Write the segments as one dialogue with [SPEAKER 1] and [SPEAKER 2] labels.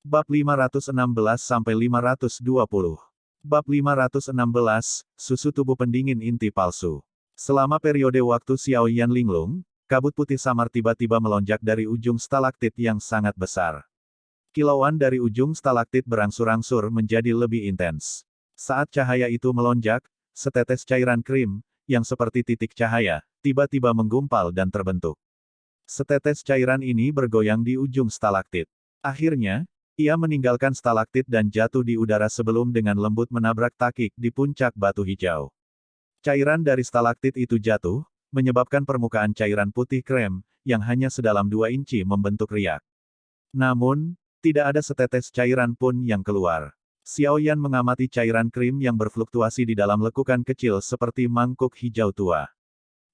[SPEAKER 1] Bab 516-520. Bab 516, Susu Tubuh Pendingin Inti Palsu. Selama periode waktu Xiao Yan linglung, kabut putih samar tiba-tiba melonjak dari ujung stalaktit yang sangat besar. Kilauan dari ujung stalaktit berangsur-angsur menjadi lebih intens. Saat cahaya itu melonjak, setetes cairan krim, yang seperti titik cahaya, tiba-tiba menggumpal dan terbentuk. Setetes cairan ini bergoyang di ujung stalaktit. Akhirnya, ia meninggalkan stalaktit dan jatuh di udara sebelum dengan lembut menabrak takik di puncak batu hijau. Cairan dari stalaktit itu jatuh, menyebabkan permukaan cairan putih krem, yang hanya sedalam 2 inci membentuk riak. Namun, tidak ada setetes cairan pun yang keluar. Xiao Yan mengamati cairan krim yang berfluktuasi di dalam lekukan kecil seperti mangkuk hijau tua.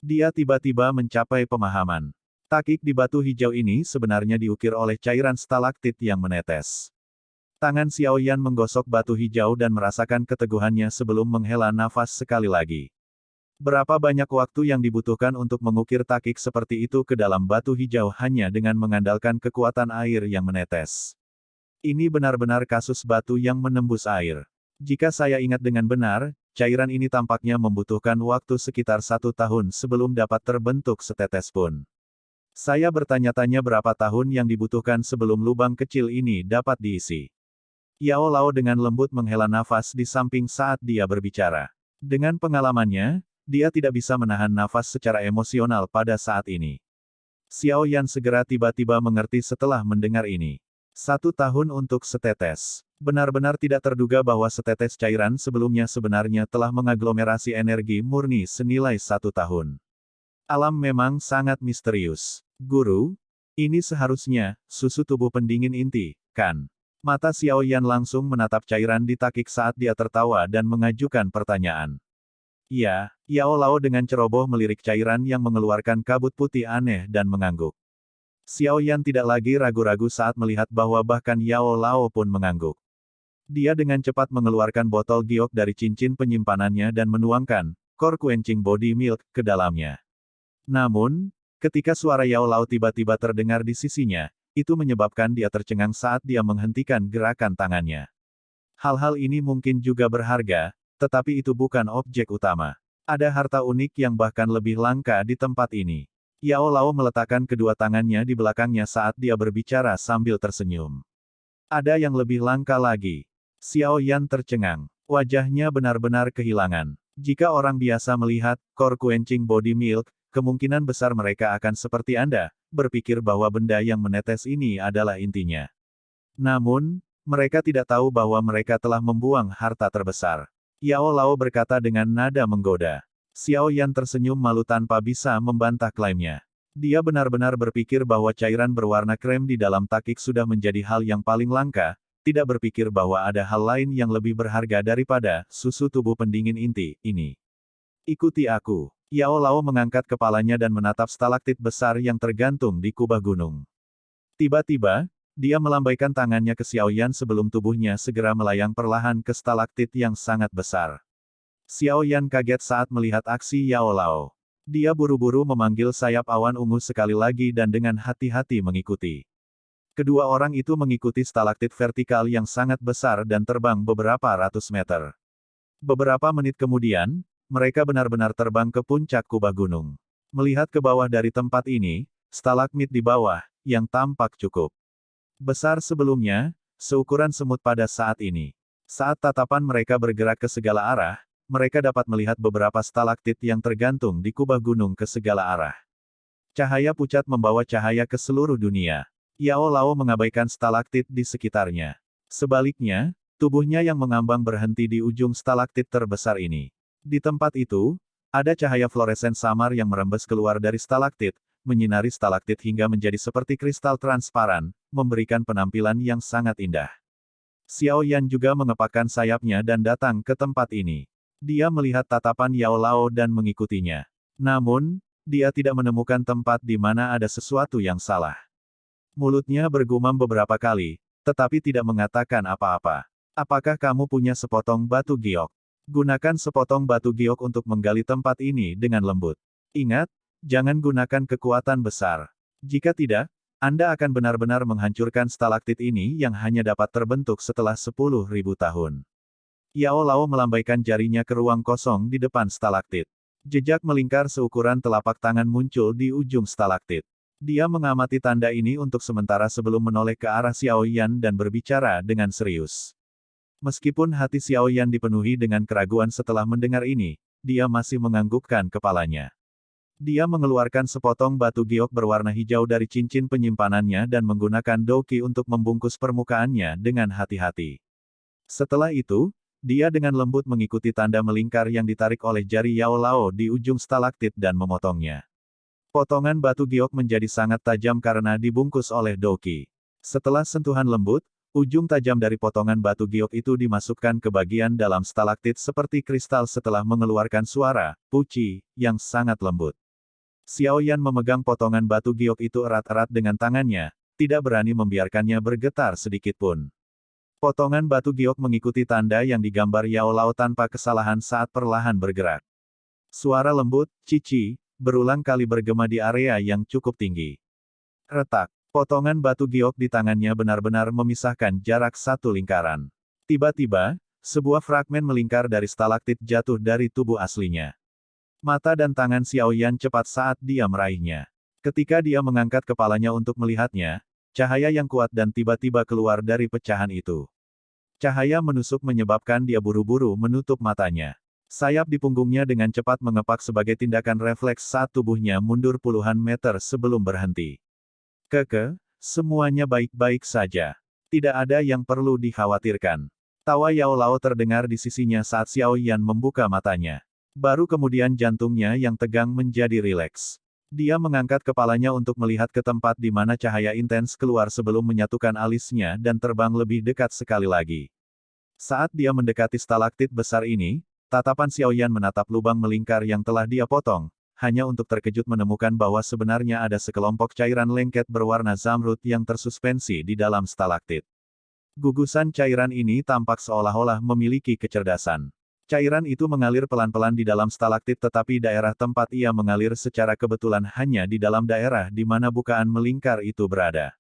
[SPEAKER 1] Dia tiba-tiba mencapai pemahaman. Takik di batu hijau ini sebenarnya diukir oleh cairan stalaktit yang menetes. Tangan Xiao Yan menggosok batu hijau dan merasakan keteguhannya sebelum menghela nafas sekali lagi. Berapa banyak waktu yang dibutuhkan untuk mengukir takik seperti itu ke dalam batu hijau hanya dengan mengandalkan kekuatan air yang menetes. Ini benar-benar kasus batu yang menembus air. Jika saya ingat dengan benar, cairan ini tampaknya membutuhkan waktu sekitar 1 tahun sebelum dapat terbentuk setetes pun. Saya bertanya-tanya berapa tahun yang dibutuhkan sebelum lubang kecil ini dapat diisi. Yao Lao dengan lembut menghela nafas di samping saat dia berbicara. Dengan pengalamannya, dia tidak bisa menahan nafas secara emosional pada saat ini. Xiao Yan segera tiba-tiba mengerti setelah mendengar ini. 1 tahun untuk setetes. Benar-benar tidak terduga bahwa setetes cairan sebelumnya sebenarnya telah mengaglomerasi energi murni senilai 1 tahun. Alam memang sangat misterius. Guru, ini seharusnya susu tubuh pendingin inti, kan? Mata Xiao Yan langsung menatap cairan di takik saat dia tertawa dan mengajukan pertanyaan. Ya, Yao Lao dengan ceroboh melirik cairan yang mengeluarkan kabut putih aneh dan mengangguk. Xiao Yan tidak lagi ragu-ragu saat melihat bahwa bahkan Yao Lao pun mengangguk. Dia dengan cepat mengeluarkan botol giok dari cincin penyimpanannya dan menuangkan core quenching body milk ke dalamnya. Namun, ketika suara Yao Lao tiba-tiba terdengar di sisinya, itu menyebabkan dia tercengang saat dia menghentikan gerakan tangannya. Hal-hal ini mungkin juga berharga, tetapi itu bukan objek utama. Ada harta unik yang bahkan lebih langka di tempat ini. Yao Lao meletakkan kedua tangannya di belakangnya saat dia berbicara sambil tersenyum. Ada yang lebih langka lagi. Xiao Yan tercengang. Wajahnya benar-benar kehilangan. Jika orang biasa melihat core quenching body milk, kemungkinan besar mereka akan seperti Anda, berpikir bahwa benda yang menetes ini adalah intinya. Namun, mereka tidak tahu bahwa mereka telah membuang harta terbesar. Yao Lao berkata dengan nada menggoda. Xiao Yan tersenyum malu tanpa bisa membantah klaimnya. Dia benar-benar berpikir bahwa cairan berwarna krem di dalam takik sudah menjadi hal yang paling langka, tidak berpikir bahwa ada hal lain yang lebih berharga daripada susu tubuh pendingin inti ini. Ikuti aku. Yao Lao mengangkat kepalanya dan menatap stalaktit besar yang tergantung di kubah gunung. Tiba-tiba, dia melambaikan tangannya ke Xiao Yan sebelum tubuhnya segera melayang perlahan ke stalaktit yang sangat besar. Xiao Yan kaget saat melihat aksi Yao Lao. Dia buru-buru memanggil sayap awan ungu sekali lagi dan dengan hati-hati mengikuti. Kedua orang itu mengikuti stalaktit vertikal yang sangat besar dan terbang beberapa ratus meter. Beberapa menit kemudian, mereka benar-benar terbang ke puncak kubah gunung. Melihat ke bawah dari tempat ini, stalagmit di bawah, yang tampak cukup besar sebelumnya, seukuran semut pada saat ini. Saat tatapan mereka bergerak ke segala arah, mereka dapat melihat beberapa stalaktit yang tergantung di kubah gunung ke segala arah. Cahaya pucat membawa cahaya ke seluruh dunia. Yao Lao mengabaikan stalaktit di sekitarnya. Sebaliknya, tubuhnya yang mengambang berhenti di ujung stalaktit terbesar ini. Di tempat itu, ada cahaya fluoresen samar yang merembes keluar dari stalaktit, menyinari stalaktit hingga menjadi seperti kristal transparan, memberikan penampilan yang sangat indah. Xiao Yan juga mengepakkan sayapnya dan datang ke tempat ini. Dia melihat tatapan Yao Lao dan mengikutinya. Namun, dia tidak menemukan tempat di mana ada sesuatu yang salah. Mulutnya bergumam beberapa kali, tetapi tidak mengatakan apa-apa. Apakah kamu punya sepotong batu giok? Gunakan sepotong batu giok untuk menggali tempat ini dengan lembut. Ingat, jangan gunakan kekuatan besar. Jika tidak, Anda akan benar-benar menghancurkan stalaktit ini yang hanya dapat terbentuk setelah 10.000 tahun. Yao Lao melambaikan jarinya ke ruang kosong di depan stalaktit. Jejak melingkar seukuran telapak tangan muncul di ujung stalaktit. Dia mengamati tanda ini untuk sementara sebelum menoleh ke arah Xiao Yan dan berbicara dengan serius. Meskipun hati Xiao Yan dipenuhi dengan keraguan setelah mendengar ini, dia masih menganggukkan kepalanya. Dia mengeluarkan sepotong batu giok berwarna hijau dari cincin penyimpanannya dan menggunakan doki untuk membungkus permukaannya dengan hati-hati. Setelah itu, dia dengan lembut mengikuti tanda melingkar yang ditarik oleh jari Yao Lao di ujung stalaktit dan memotongnya. Potongan batu giok menjadi sangat tajam karena dibungkus oleh doki. Setelah sentuhan lembut, ujung tajam dari potongan batu giok itu dimasukkan ke bagian dalam stalaktit seperti kristal setelah mengeluarkan suara, puci, yang sangat lembut. Xiao Yan memegang potongan batu giok itu erat-erat dengan tangannya, tidak berani membiarkannya bergetar sedikitpun. Potongan batu giok mengikuti tanda yang digambar Yao Lao tanpa kesalahan saat perlahan bergerak. Suara lembut, cici, berulang kali bergema di area yang cukup tinggi. Retak. Potongan batu giok di tangannya benar-benar memisahkan jarak satu lingkaran. Tiba-tiba, sebuah fragmen melingkar dari stalaktit jatuh dari tubuh aslinya. Mata dan tangan Xiao Yan cepat saat dia meraihnya. Ketika dia mengangkat kepalanya untuk melihatnya, cahaya yang kuat dan tiba-tiba keluar dari pecahan itu. Cahaya menusuk menyebabkan dia buru-buru menutup matanya. Sayap di punggungnya dengan cepat mengepak sebagai tindakan refleks saat tubuhnya mundur puluhan meter sebelum berhenti. Semuanya baik-baik saja. Tidak ada yang perlu dikhawatirkan. Tawa Yao Lao terdengar di sisinya saat Xiao Yan membuka matanya. Baru kemudian jantungnya yang tegang menjadi rileks. Dia mengangkat kepalanya untuk melihat ke tempat di mana cahaya intens keluar sebelum menyatukan alisnya dan terbang lebih dekat sekali lagi. Saat dia mendekati stalaktit besar ini, tatapan Xiao Yan menatap lubang melingkar yang telah dia potong, hanya untuk terkejut menemukan bahwa sebenarnya ada sekelompok cairan lengket berwarna zamrud yang tersuspensi di dalam stalaktit. Gugusan cairan ini tampak seolah-olah memiliki kecerdasan. Cairan itu mengalir pelan-pelan di dalam stalaktit tetapi daerah tempat ia mengalir secara kebetulan hanya di dalam daerah di mana bukaan melingkar itu berada.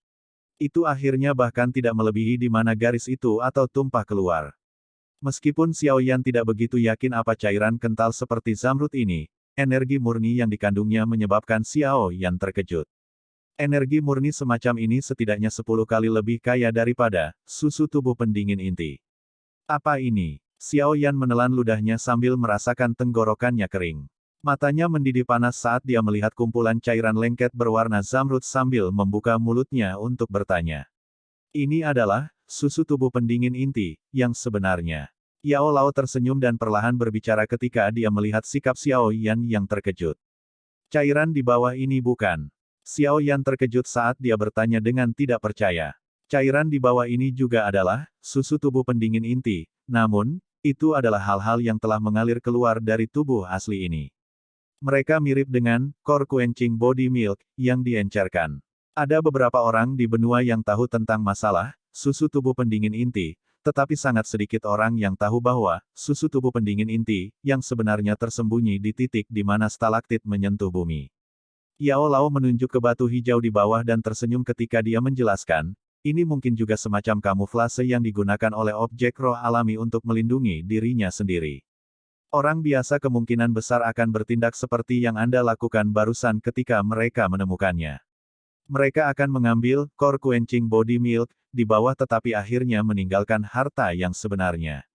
[SPEAKER 1] Itu akhirnya bahkan tidak melebihi di mana garis itu atau tumpah keluar. Meskipun Xiao Yan tidak begitu yakin apa cairan kental seperti zamrud ini, energi murni yang dikandungnya menyebabkan Xiao Yan terkejut. Energi murni semacam ini setidaknya 10 kali lebih kaya daripada susu tubuh pendingin inti. Apa ini? Xiao Yan menelan ludahnya sambil merasakan tenggorokannya kering. Matanya mendidih panas saat dia melihat kumpulan cairan lengket berwarna zamrud sambil membuka mulutnya untuk bertanya. Ini adalah susu tubuh pendingin inti yang sebenarnya. Yao Lao tersenyum dan perlahan berbicara ketika dia melihat sikap Xiao Yan yang terkejut. Cairan di bawah ini bukan. Xiao Yan terkejut saat dia bertanya dengan tidak percaya. Cairan di bawah ini juga adalah susu tubuh pendingin inti, namun, itu adalah hal-hal yang telah mengalir keluar dari tubuh asli ini. Mereka mirip dengan core quenching body milk yang diencerkan. Ada beberapa orang di benua yang tahu tentang masalah susu tubuh pendingin inti, tetapi sangat sedikit orang yang tahu bahwa susu tubuh pendingin inti yang sebenarnya tersembunyi di titik di mana stalaktit menyentuh bumi. Yao Lao menunjuk ke batu hijau di bawah dan tersenyum ketika dia menjelaskan. Ini mungkin juga semacam kamuflase yang digunakan oleh objek roh alami untuk melindungi dirinya sendiri. Orang biasa kemungkinan besar akan bertindak seperti yang Anda lakukan barusan ketika mereka menemukannya. Mereka akan mengambil core quenching body milk di bawah tetapi akhirnya meninggalkan harta yang sebenarnya.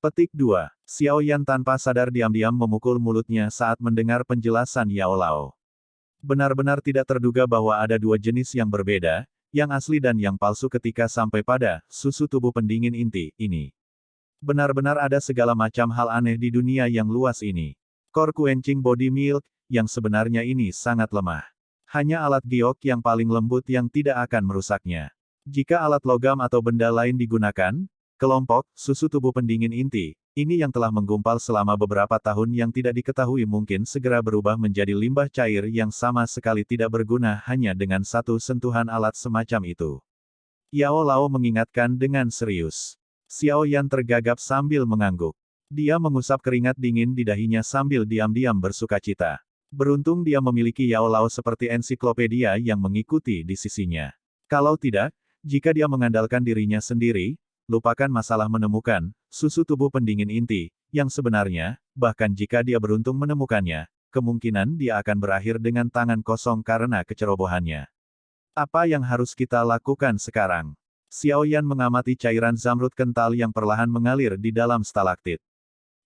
[SPEAKER 1] Petik 2. Xiao Yan tanpa sadar diam-diam memukul mulutnya saat mendengar penjelasan Yao Lao. Benar-benar tidak terduga bahwa ada dua jenis yang berbeda, yang asli dan yang palsu ketika sampai pada susu tubuh pendingin inti ini. Benar-benar ada segala macam hal aneh di dunia yang luas ini. Core quenching body milk, yang sebenarnya ini sangat lemah. Hanya alat giok yang paling lembut yang tidak akan merusaknya. Jika alat logam atau benda lain digunakan, kelompok susu tubuh pendingin inti, ini yang telah menggumpal selama beberapa tahun yang tidak diketahui mungkin segera berubah menjadi limbah cair yang sama sekali tidak berguna hanya dengan satu sentuhan alat semacam itu. Yao Lao mengingatkan dengan serius. Xiao Yan tergagap sambil mengangguk. Dia mengusap keringat dingin di dahinya sambil diam-diam bersukacita. Beruntung dia memiliki Yao Lao seperti ensiklopedia yang mengikuti di sisinya. Kalau tidak, jika dia mengandalkan dirinya sendiri, lupakan masalah menemukan susu tubuh pendingin inti, yang sebenarnya, bahkan jika dia beruntung menemukannya, kemungkinan dia akan berakhir dengan tangan kosong karena kecerobohannya. Apa yang harus kita lakukan sekarang? Xiao Yan mengamati cairan zamrud kental yang perlahan mengalir di dalam stalaktit.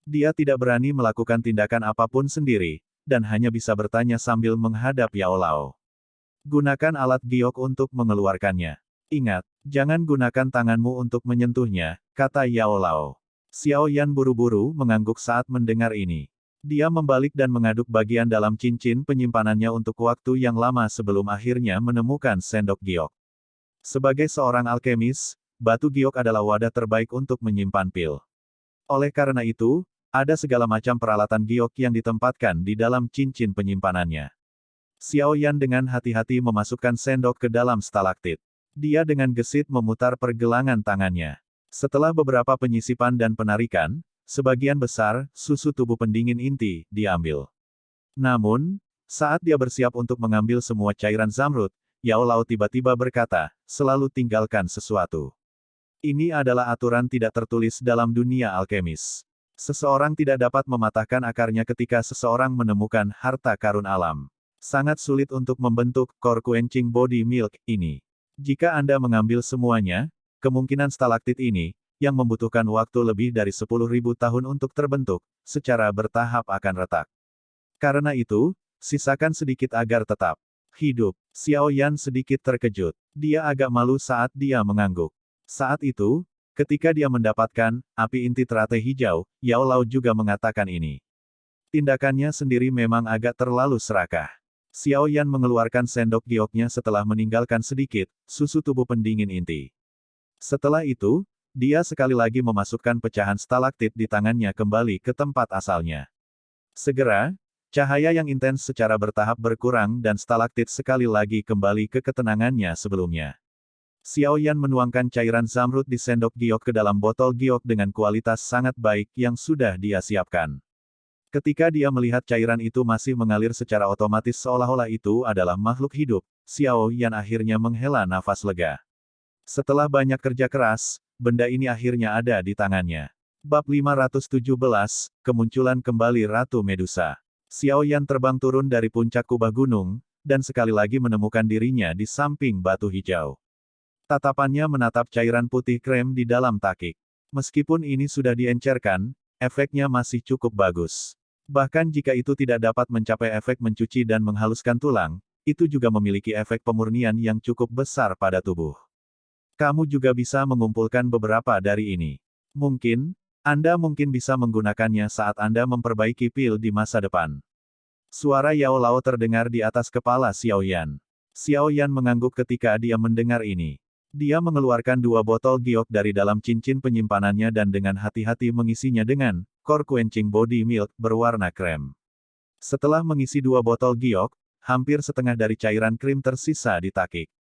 [SPEAKER 1] Dia tidak berani melakukan tindakan apapun sendiri, dan hanya bisa bertanya sambil menghadap Yao Lao. Gunakan alat giok untuk mengeluarkannya. Ingat, jangan gunakan tanganmu untuk menyentuhnya, kata Yao Lao. Xiao Yan buru-buru mengangguk saat mendengar ini. Dia membalik dan mengaduk bagian dalam cincin penyimpanannya untuk waktu yang lama sebelum akhirnya menemukan sendok giok. Sebagai seorang alkemis, batu giok adalah wadah terbaik untuk menyimpan pil. Oleh karena itu, ada segala macam peralatan giok yang ditempatkan di dalam cincin penyimpanannya. Xiao Yan dengan hati-hati memasukkan sendok ke dalam stalaktit. Dia dengan gesit memutar pergelangan tangannya. Setelah beberapa penyisipan dan penarikan, sebagian besar susu tubuh pendingin inti diambil. Namun, saat dia bersiap untuk mengambil semua cairan zamrud, Yao Lao tiba-tiba berkata, "Selalu tinggalkan sesuatu." Ini adalah aturan tidak tertulis dalam dunia alkemis. Seseorang tidak dapat mematahkan akarnya ketika seseorang menemukan harta karun alam. Sangat sulit untuk membentuk core quenching body milk ini. Jika Anda mengambil semuanya, kemungkinan stalaktit ini, yang membutuhkan waktu lebih dari 10.000 tahun untuk terbentuk, secara bertahap akan retak. Karena itu, sisakan sedikit agar tetap hidup. Xiao Yan sedikit terkejut. Dia agak malu saat dia mengangguk. Saat itu, ketika dia mendapatkan api inti teratai hijau, Yao Lao juga mengatakan ini. Tindakannya sendiri memang agak terlalu serakah. Xiao Yan mengeluarkan sendok gioknya setelah meninggalkan sedikit susu tubuh pendingin inti. Setelah itu, dia sekali lagi memasukkan pecahan stalaktit di tangannya kembali ke tempat asalnya. Segera, cahaya yang intens secara bertahap berkurang dan stalaktit sekali lagi kembali ke ketenangannya sebelumnya. Xiao Yan menuangkan cairan zamrud di sendok giok ke dalam botol giok dengan kualitas sangat baik yang sudah dia siapkan. Ketika dia melihat cairan itu masih mengalir secara otomatis seolah-olah itu adalah makhluk hidup, Xiao Yan akhirnya menghela nafas lega. Setelah banyak kerja keras, benda ini akhirnya ada di tangannya. Bab 517, Kemunculan Kembali Ratu Medusa. Xiao Yan terbang turun dari puncak kubah gunung, dan sekali lagi menemukan dirinya di samping batu hijau. Tatapannya menatap cairan putih krem di dalam takik. Meskipun ini sudah diencerkan, efeknya masih cukup bagus. Bahkan jika itu tidak dapat mencapai efek mencuci dan menghaluskan tulang, itu juga memiliki efek pemurnian yang cukup besar pada tubuh. Kamu juga bisa mengumpulkan beberapa dari ini. Anda mungkin bisa menggunakannya saat Anda memperbaiki pil di masa depan. Suara Yao Lao terdengar di atas kepala Xiao Yan. Xiao Yan mengangguk ketika dia mendengar ini. Dia mengeluarkan 2 botol giok dari dalam cincin penyimpanannya dan dengan hati-hati mengisinya dengan core quenching body milk berwarna krem. Setelah mengisi 2 botol giok, hampir setengah dari cairan krim tersisa di takik.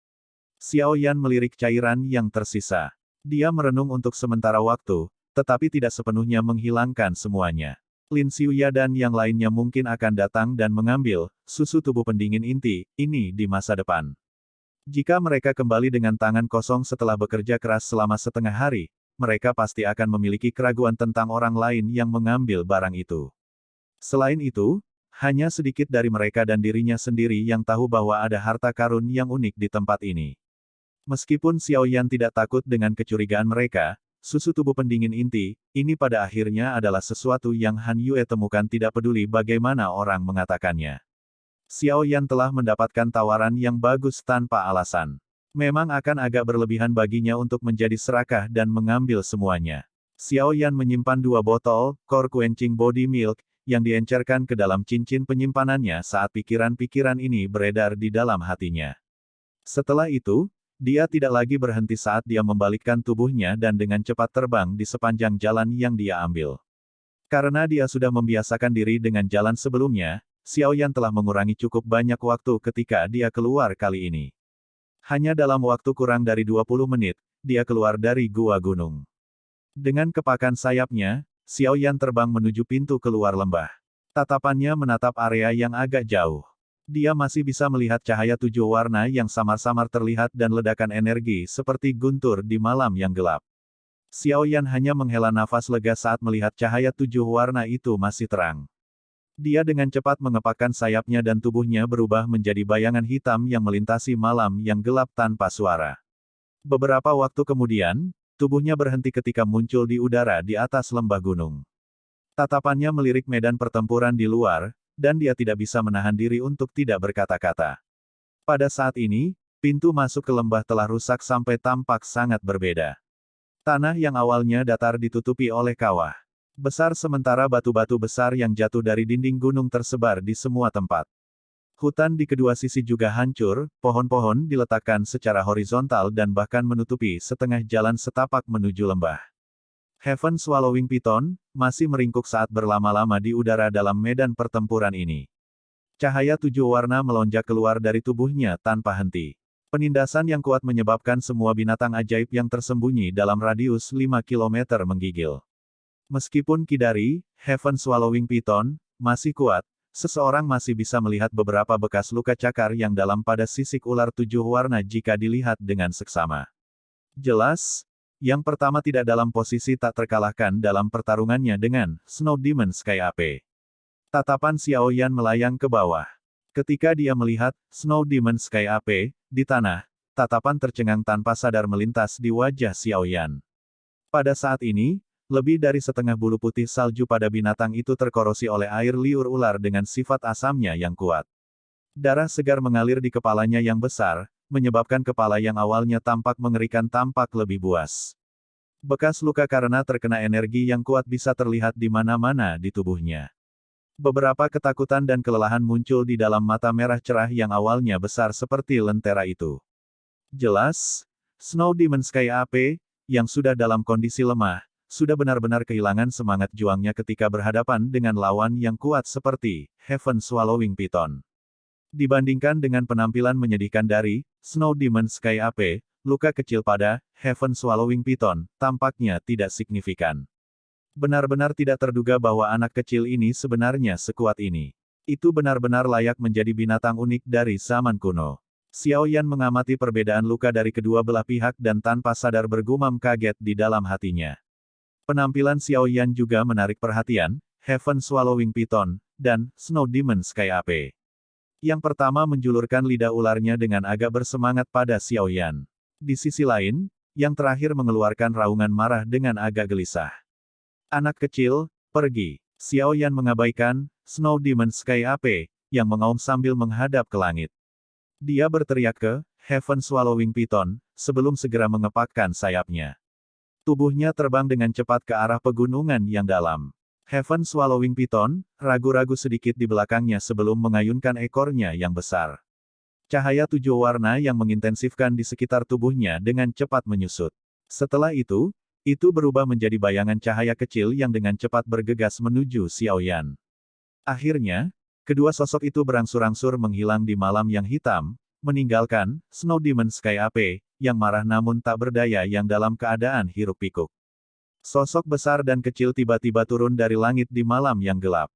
[SPEAKER 1] Xiao Yan melirik cairan yang tersisa. Dia merenung untuk sementara waktu, tetapi tidak sepenuhnya menghilangkan semuanya. Lin Xiuya dan yang lainnya mungkin akan datang dan mengambil susu tubuh pendingin inti ini di masa depan. Jika mereka kembali dengan tangan kosong setelah bekerja keras selama setengah hari, mereka pasti akan memiliki keraguan tentang orang lain yang mengambil barang itu. Selain itu, hanya sedikit dari mereka dan dirinya sendiri yang tahu bahwa ada harta karun yang unik di tempat ini. Meskipun Xiao Yan tidak takut dengan kecurigaan mereka, susu tubuh pendingin inti, ini pada akhirnya adalah sesuatu yang Han Yue temukan tidak peduli bagaimana orang mengatakannya. Xiao Yan telah mendapatkan tawaran yang bagus tanpa alasan. Memang akan agak berlebihan baginya untuk menjadi serakah dan mengambil semuanya. Xiao Yan menyimpan 2 botol core quenching body milk yang diencerkan ke dalam cincin penyimpanannya saat pikiran-pikiran ini beredar di dalam hatinya. Setelah itu, dia tidak lagi berhenti saat dia membalikkan tubuhnya dan dengan cepat terbang di sepanjang jalan yang dia ambil. Karena dia sudah membiasakan diri dengan jalan sebelumnya, Xiao Yan telah mengurangi cukup banyak waktu ketika dia keluar kali ini. Hanya dalam waktu kurang dari 20 menit, dia keluar dari gua gunung. Dengan kepakan sayapnya, Xiao Yan terbang menuju pintu keluar lembah. Tatapannya menatap area yang agak jauh. Dia masih bisa melihat cahaya 7 warna yang samar-samar terlihat dan ledakan energi seperti guntur di malam yang gelap. Xiao Yan hanya menghela nafas lega saat melihat cahaya 7 warna itu masih terang. Dia dengan cepat mengepakkan sayapnya dan tubuhnya berubah menjadi bayangan hitam yang melintasi malam yang gelap tanpa suara. Beberapa waktu kemudian, tubuhnya berhenti ketika muncul di udara di atas lembah gunung. Tatapannya melirik medan pertempuran di luar, dan dia tidak bisa menahan diri untuk tidak berkata-kata. Pada saat ini, pintu masuk ke lembah telah rusak sampai tampak sangat berbeda. Tanah yang awalnya datar ditutupi oleh kawah besar sementara batu-batu besar yang jatuh dari dinding gunung tersebar di semua tempat. Hutan di kedua sisi juga hancur, pohon-pohon diletakkan secara horizontal dan bahkan menutupi setengah jalan setapak menuju lembah. Heaven Swallowing Python masih meringkuk saat berlama-lama di udara dalam medan pertempuran ini. Cahaya 7 warna melonjak keluar dari tubuhnya tanpa henti. Penindasan yang kuat menyebabkan semua binatang ajaib yang tersembunyi dalam radius 5 km menggigil. Meskipun Kidari, Heaven Swallowing Python, masih kuat, seseorang masih bisa melihat beberapa bekas luka cakar yang dalam pada sisik ular 7 warna jika dilihat dengan seksama. Jelas, yang pertama tidak dalam posisi tak terkalahkan dalam pertarungannya dengan Snow Demon Sky AP. Tatapan Xiao Yan melayang ke bawah. Ketika dia melihat Snow Demon Sky AP di tanah, tatapan tercengang tanpa sadar melintas di wajah Xiao Yan. Pada saat ini, lebih dari setengah bulu putih salju pada binatang itu terkorosi oleh air liur ular dengan sifat asamnya yang kuat. Darah segar mengalir di kepalanya yang besar, menyebabkan kepala yang awalnya tampak mengerikan tampak lebih buas. Bekas luka karena terkena energi yang kuat bisa terlihat di mana-mana di tubuhnya. Beberapa ketakutan dan kelelahan muncul di dalam mata merah cerah yang awalnya besar seperti lentera itu. Jelas, Snow Demon Sky AP, yang sudah dalam kondisi lemah, sudah benar-benar kehilangan semangat juangnya ketika berhadapan dengan lawan yang kuat seperti Heaven Swallowing Python. Dibandingkan dengan penampilan menyedihkan dari Snow Demon Sky AP, luka kecil pada Heaven Swallowing Python tampaknya tidak signifikan. Benar-benar tidak terduga bahwa anak kecil ini sebenarnya sekuat ini. Itu benar-benar layak menjadi binatang unik dari zaman kuno. Xiao Yan mengamati perbedaan luka dari kedua belah pihak dan tanpa sadar bergumam kaget di dalam hatinya. Penampilan Xiao Yan juga menarik perhatian, Heaven Swallowing Python, dan Snow Demon Sky AP. Yang pertama menjulurkan lidah ularnya dengan agak bersemangat pada Xiao Yan. Di sisi lain, yang terakhir mengeluarkan raungan marah dengan agak gelisah. Anak kecil, pergi. Xiao Yan mengabaikan Snow Demon Sky AP, yang mengaum sambil menghadap ke langit. Dia berteriak ke Heaven Swallowing Python, sebelum segera mengepakkan sayapnya. Tubuhnya terbang dengan cepat ke arah pegunungan yang dalam. Heaven Swallowing Python, ragu-ragu sedikit di belakangnya sebelum mengayunkan ekornya yang besar. Cahaya 7 warna yang mengintensifkan di sekitar tubuhnya dengan cepat menyusut. Setelah itu berubah menjadi bayangan cahaya kecil yang dengan cepat bergegas menuju Xiao Yan. Akhirnya, kedua sosok itu berangsur-angsur menghilang di malam yang hitam, meninggalkan Snow Demon Sky AP, yang marah namun tak berdaya yang dalam keadaan hiruk-pikuk. Sosok besar dan kecil tiba-tiba turun dari langit di malam yang gelap.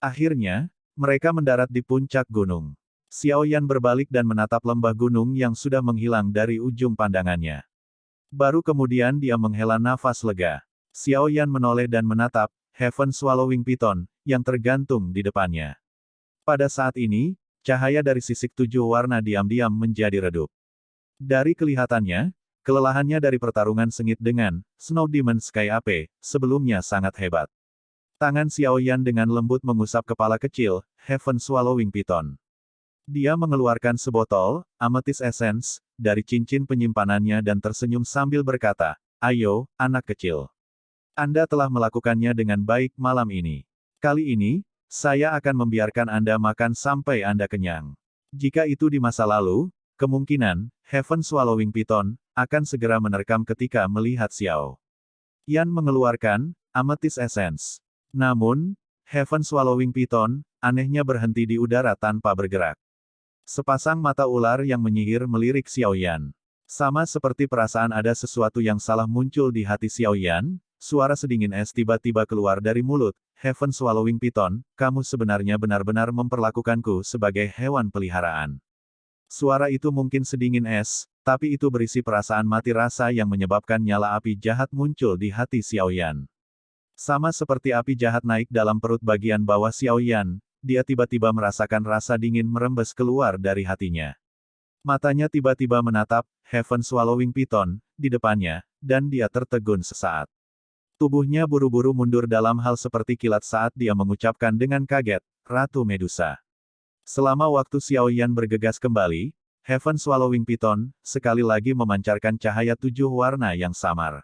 [SPEAKER 1] Akhirnya, mereka mendarat di puncak gunung. Xiao Yan berbalik dan menatap lembah gunung yang sudah menghilang dari ujung pandangannya. Baru kemudian dia menghela nafas lega. Xiao Yan menoleh dan menatap Heaven Swallowing Python, yang tergantung di depannya. Pada saat ini, cahaya dari sisik 7 warna diam-diam menjadi redup. Dari kelihatannya, kelelahannya dari pertarungan sengit dengan Snow Demon Sky AP, sebelumnya sangat hebat. Tangan Xiao Yan dengan lembut mengusap kepala kecil, Heaven Swallowing Python. Dia mengeluarkan sebotol Amethyst Essence dari cincin penyimpanannya dan tersenyum sambil berkata, "Ayo, anak kecil. Anda telah melakukannya dengan baik malam ini. Kali ini, saya akan membiarkan Anda makan sampai Anda kenyang. Jika itu di masa lalu, kemungkinan Heaven Swallowing Python akan segera menerkam ketika melihat Xiao Yan mengeluarkan Amethyst Essence. Namun, Heaven Swallowing Python anehnya berhenti di udara tanpa bergerak. Sepasang mata ular yang menyihir melirik Xiao Yan. Sama seperti perasaan ada sesuatu yang salah muncul di hati Xiao Yan, Suara sedingin es tiba-tiba keluar dari mulut, Heaven Swallowing Python, kamu sebenarnya benar-benar memperlakukanku sebagai hewan peliharaan. Suara itu mungkin sedingin es, tapi itu berisi perasaan mati rasa yang menyebabkan nyala api jahat muncul di hati Xiaoyan. Sama seperti api jahat naik dalam perut bagian bawah Xiaoyan, dia tiba-tiba merasakan rasa dingin merembes keluar dari hatinya. Matanya tiba-tiba menatap Heaven Swallowing Python di depannya, dan dia tertegun sesaat. Tubuhnya buru-buru mundur dalam hal seperti kilat saat dia mengucapkan dengan kaget, Ratu Medusa. Selama waktu Xiaoyan bergegas kembali, Heaven Swallowing Python sekali lagi memancarkan cahaya 7 warna yang samar.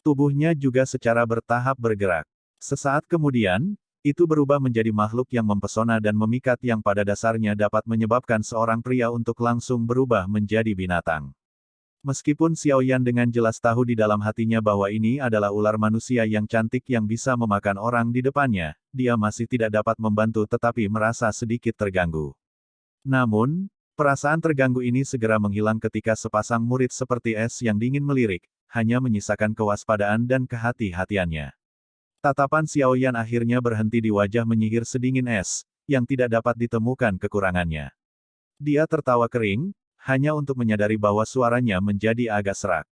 [SPEAKER 1] Tubuhnya juga secara bertahap bergerak. Sesaat kemudian, itu berubah menjadi makhluk yang mempesona dan memikat yang pada dasarnya dapat menyebabkan seorang pria untuk langsung berubah menjadi binatang. Meskipun Xiaoyan dengan jelas tahu di dalam hatinya bahwa ini adalah ular manusia yang cantik yang bisa memakan orang di depannya, dia masih tidak dapat membantu tetapi merasa sedikit terganggu. Namun, perasaan terganggu ini segera menghilang ketika sepasang murid seperti es yang dingin melirik, hanya menyisakan kewaspadaan dan kehati-hatiannya. Tatapan Xiaoyan akhirnya berhenti di wajah menyihir sedingin es, yang tidak dapat ditemukan kekurangannya. Dia tertawa kering, hanya untuk menyadari bahwa suaranya menjadi agak serak.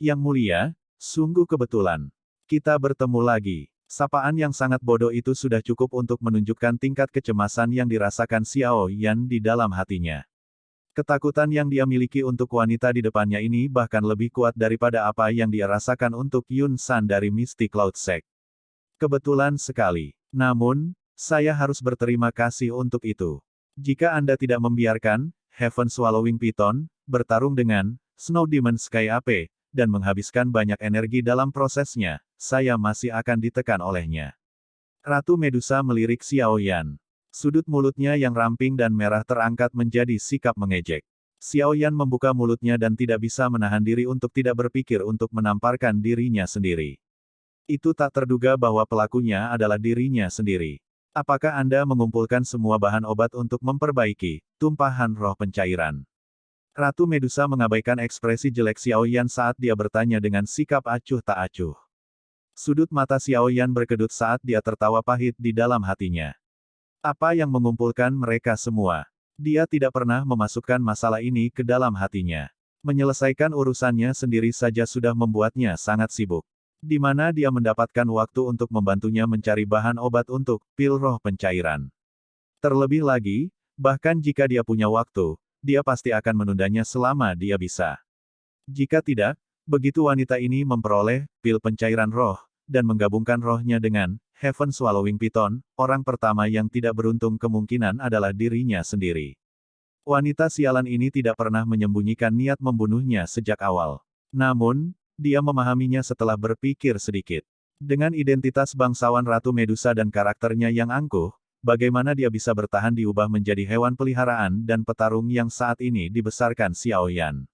[SPEAKER 1] Yang mulia, sungguh kebetulan. Kita bertemu lagi. Sapaan yang sangat bodoh itu sudah cukup untuk menunjukkan tingkat kecemasan yang dirasakan Xiao Yan di dalam hatinya. Ketakutan yang dia miliki untuk wanita di depannya ini bahkan lebih kuat daripada apa yang dia rasakan untuk Yun San dari Misty Cloud Sect. Kebetulan sekali. Namun, saya harus berterima kasih untuk itu. Jika Anda tidak membiarkan Heaven Swallowing Python bertarung dengan Snow Demon Sky AP, dan menghabiskan banyak energi dalam prosesnya, saya masih akan ditekan olehnya. Ratu Medusa melirik Xiaoyan. Sudut mulutnya yang ramping dan merah terangkat menjadi sikap mengejek. Xiaoyan membuka mulutnya dan tidak bisa menahan diri untuk tidak berpikir untuk menamparkan dirinya sendiri. Itu tak terduga bahwa pelakunya adalah dirinya sendiri. Apakah Anda mengumpulkan semua bahan obat untuk memperbaiki tumpahan roh pencairan? Ratu Medusa mengabaikan ekspresi jelek Xiaoyan saat dia bertanya dengan sikap acuh tak acuh. Sudut mata Xiaoyan berkedut saat dia tertawa pahit di dalam hatinya. Apa yang mengumpulkan mereka semua? Dia tidak pernah memasukkan masalah ini ke dalam hatinya. Menyelesaikan urusannya sendiri saja sudah membuatnya sangat sibuk. Di mana dia mendapatkan waktu untuk membantunya mencari bahan obat untuk pil roh pencairan. Terlebih lagi, bahkan jika dia punya waktu, dia pasti akan menundanya selama dia bisa. Jika tidak, begitu wanita ini memperoleh pil pencairan roh, dan menggabungkan rohnya dengan Heaven Swallowing Python, orang pertama yang tidak beruntung kemungkinan adalah dirinya sendiri. Wanita sialan ini tidak pernah menyembunyikan niat membunuhnya sejak awal. Namun, dia memahaminya setelah berpikir sedikit. Dengan identitas bangsawan Ratu Medusa dan karakternya yang angkuh, bagaimana dia bisa bertahan diubah menjadi hewan peliharaan dan petarung yang saat ini dibesarkan Xiaoyan.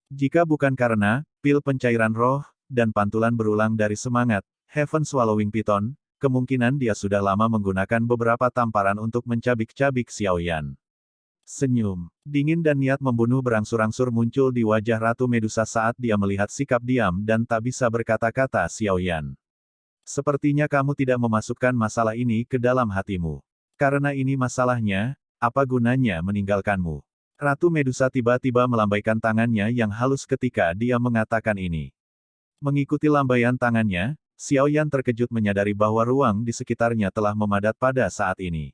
[SPEAKER 1] Jika bukan karena pil pencairan roh dan pantulan berulang dari semangat Heaven Swallowing Python, kemungkinan dia sudah lama menggunakan beberapa tamparan untuk mencabik-cabik Xiaoyan. Senyum dingin dan niat membunuh berangsur-angsur muncul di wajah Ratu Medusa saat dia melihat sikap diam dan tak bisa berkata-kata Xiaoyan. Sepertinya kamu tidak memasukkan masalah ini ke dalam hatimu. Karena ini masalahnya, apa gunanya meninggalkanmu? Ratu Medusa tiba-tiba melambaikan tangannya yang halus ketika dia mengatakan ini. Mengikuti lambaian tangannya, Xiaoyan terkejut menyadari bahwa ruang di sekitarnya telah memadat pada saat ini.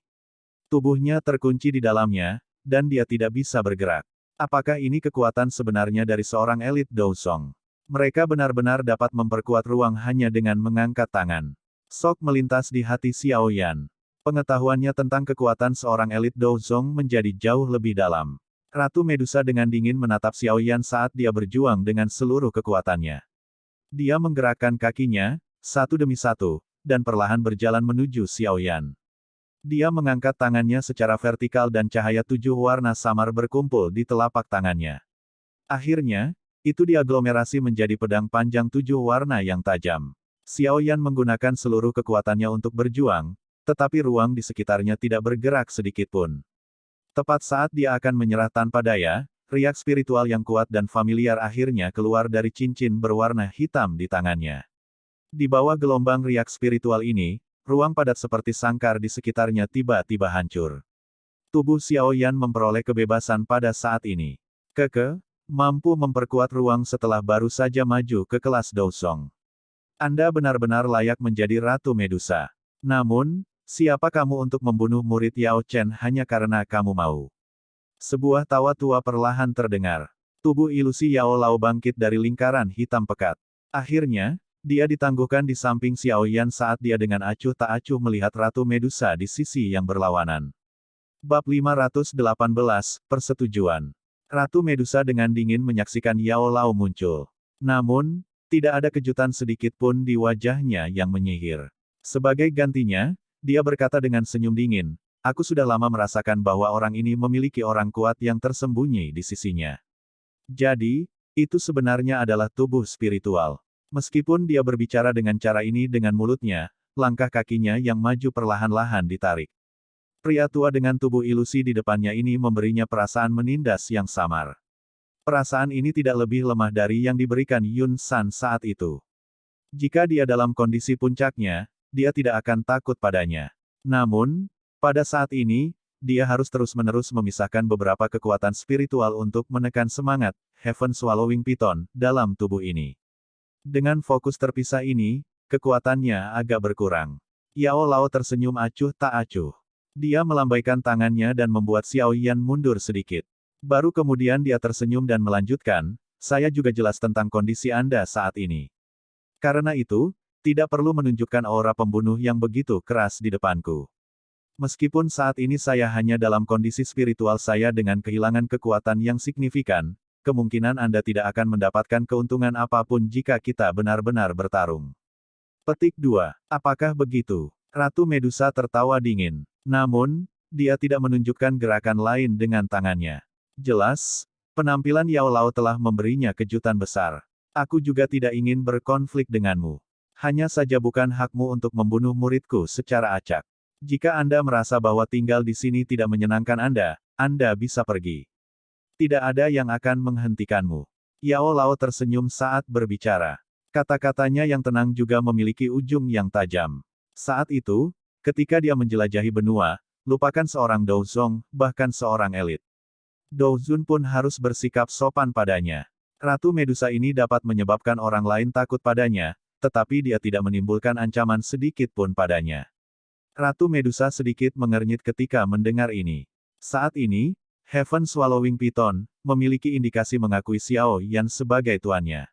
[SPEAKER 1] Tubuhnya terkunci di dalamnya, dan dia tidak bisa bergerak. Apakah ini kekuatan sebenarnya dari seorang elit Dousong? Mereka benar-benar dapat memperkuat ruang hanya dengan mengangkat tangan. Sok melintas di hati Xiaoyan. Pengetahuannya tentang kekuatan seorang elit Dousong menjadi jauh lebih dalam. Ratu Medusa dengan dingin menatap Xiaoyan saat dia berjuang dengan seluruh kekuatannya. Dia menggerakkan kakinya, satu demi satu, dan perlahan berjalan menuju Xiaoyan. Dia mengangkat tangannya secara vertikal dan cahaya 7 warna samar berkumpul di telapak tangannya. Akhirnya, itu diaglomerasi menjadi pedang panjang 7 warna yang tajam. Xiaoyan menggunakan seluruh kekuatannya untuk berjuang, tetapi ruang di sekitarnya tidak bergerak sedikitpun. Tepat saat dia akan menyerah tanpa daya, riak spiritual yang kuat dan familiar akhirnya keluar dari cincin berwarna hitam di tangannya. Di bawah gelombang riak spiritual ini, ruang padat seperti sangkar di sekitarnya tiba-tiba hancur. Tubuh Xiao Yan memperoleh kebebasan pada saat ini. Keke, mampu memperkuat ruang setelah baru saja maju ke kelas Dousong. Anda benar-benar layak menjadi Ratu Medusa. Namun, siapa kamu untuk membunuh murid Yao Chen hanya karena kamu mau? Sebuah tawa tua perlahan terdengar. Tubuh ilusi Yao Lao bangkit dari lingkaran hitam pekat. Akhirnya, dia ditangguhkan di samping Xiao Yan saat dia dengan acuh tak acuh melihat Ratu Medusa di sisi yang berlawanan. Bab 518, Persetujuan. Ratu Medusa dengan dingin menyaksikan Yao Lao muncul. Namun, tidak ada kejutan sedikit pun di wajahnya yang menyihir. Sebagai gantinya, dia berkata dengan senyum dingin, "Aku sudah lama merasakan bahwa orang ini memiliki orang kuat yang tersembunyi di sisinya. Jadi, itu sebenarnya adalah tubuh spiritual." Meskipun dia berbicara dengan cara ini dengan mulutnya, langkah kakinya yang maju perlahan-lahan ditarik. Pria tua dengan tubuh ilusi di depannya ini memberinya perasaan menindas yang samar. Perasaan ini tidak lebih lemah dari yang diberikan Yun San saat itu. Jika dia dalam kondisi puncaknya, dia tidak akan takut padanya. Namun, pada saat ini, dia harus terus-menerus memisahkan beberapa kekuatan spiritual untuk menekan semangat Heaven Swallowing Python dalam tubuh ini. Dengan fokus terpisah ini, kekuatannya agak berkurang. Yao Lao tersenyum acuh tak acuh. Dia melambaikan tangannya dan membuat Xiao Yan mundur sedikit. Baru kemudian dia tersenyum dan melanjutkan, "Saya juga jelas tentang kondisi Anda saat ini. Karena itu, tidak perlu menunjukkan aura pembunuh yang begitu keras di depanku. Meskipun saat ini saya hanya dalam kondisi spiritual saya dengan kehilangan kekuatan yang signifikan, kemungkinan Anda tidak akan mendapatkan keuntungan apapun jika kita benar-benar bertarung." Petik 2. Apakah begitu? Ratu Medusa tertawa dingin. Namun, dia tidak menunjukkan gerakan lain dengan tangannya. Jelas, penampilan Yao Lao telah memberinya kejutan besar. "Aku juga tidak ingin berkonflik denganmu. Hanya saja bukan hakmu untuk membunuh muridku secara acak. Jika Anda merasa bahwa tinggal di sini tidak menyenangkan Anda bisa pergi. Tidak ada yang akan menghentikanmu." Yao Lao tersenyum saat berbicara. Kata-katanya yang tenang juga memiliki ujung yang tajam. Saat itu, ketika dia menjelajahi benua, lupakan seorang Douzong, bahkan seorang elit. Douzun pun harus bersikap sopan padanya. Ratu Medusa ini dapat menyebabkan orang lain takut padanya, tetapi dia tidak menimbulkan ancaman sedikit pun padanya. Ratu Medusa sedikit mengernyit ketika mendengar ini. Saat ini, Heaven Swallowing Python memiliki indikasi mengakui Xiao Yan sebagai tuannya.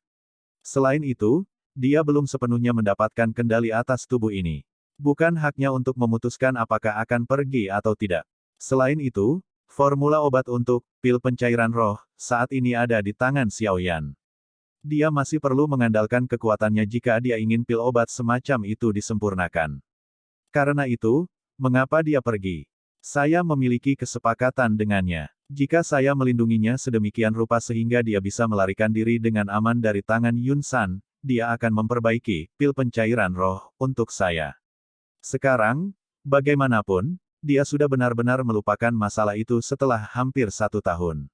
[SPEAKER 1] Selain itu, dia belum sepenuhnya mendapatkan kendali atas tubuh ini. Bukan haknya untuk memutuskan apakah akan pergi atau tidak. Selain itu, formula obat untuk pil pencairan roh saat ini ada di tangan Xiao Yan. Dia masih perlu mengandalkan kekuatannya jika dia ingin pil obat semacam itu disempurnakan. Karena itu, mengapa dia pergi? Saya memiliki kesepakatan dengannya. Jika saya melindunginya sedemikian rupa sehingga dia bisa melarikan diri dengan aman dari tangan Yun San, dia akan memperbaiki pil pencairan roh untuk saya. Sekarang, bagaimanapun, dia sudah benar-benar melupakan masalah itu setelah hampir 1 tahun.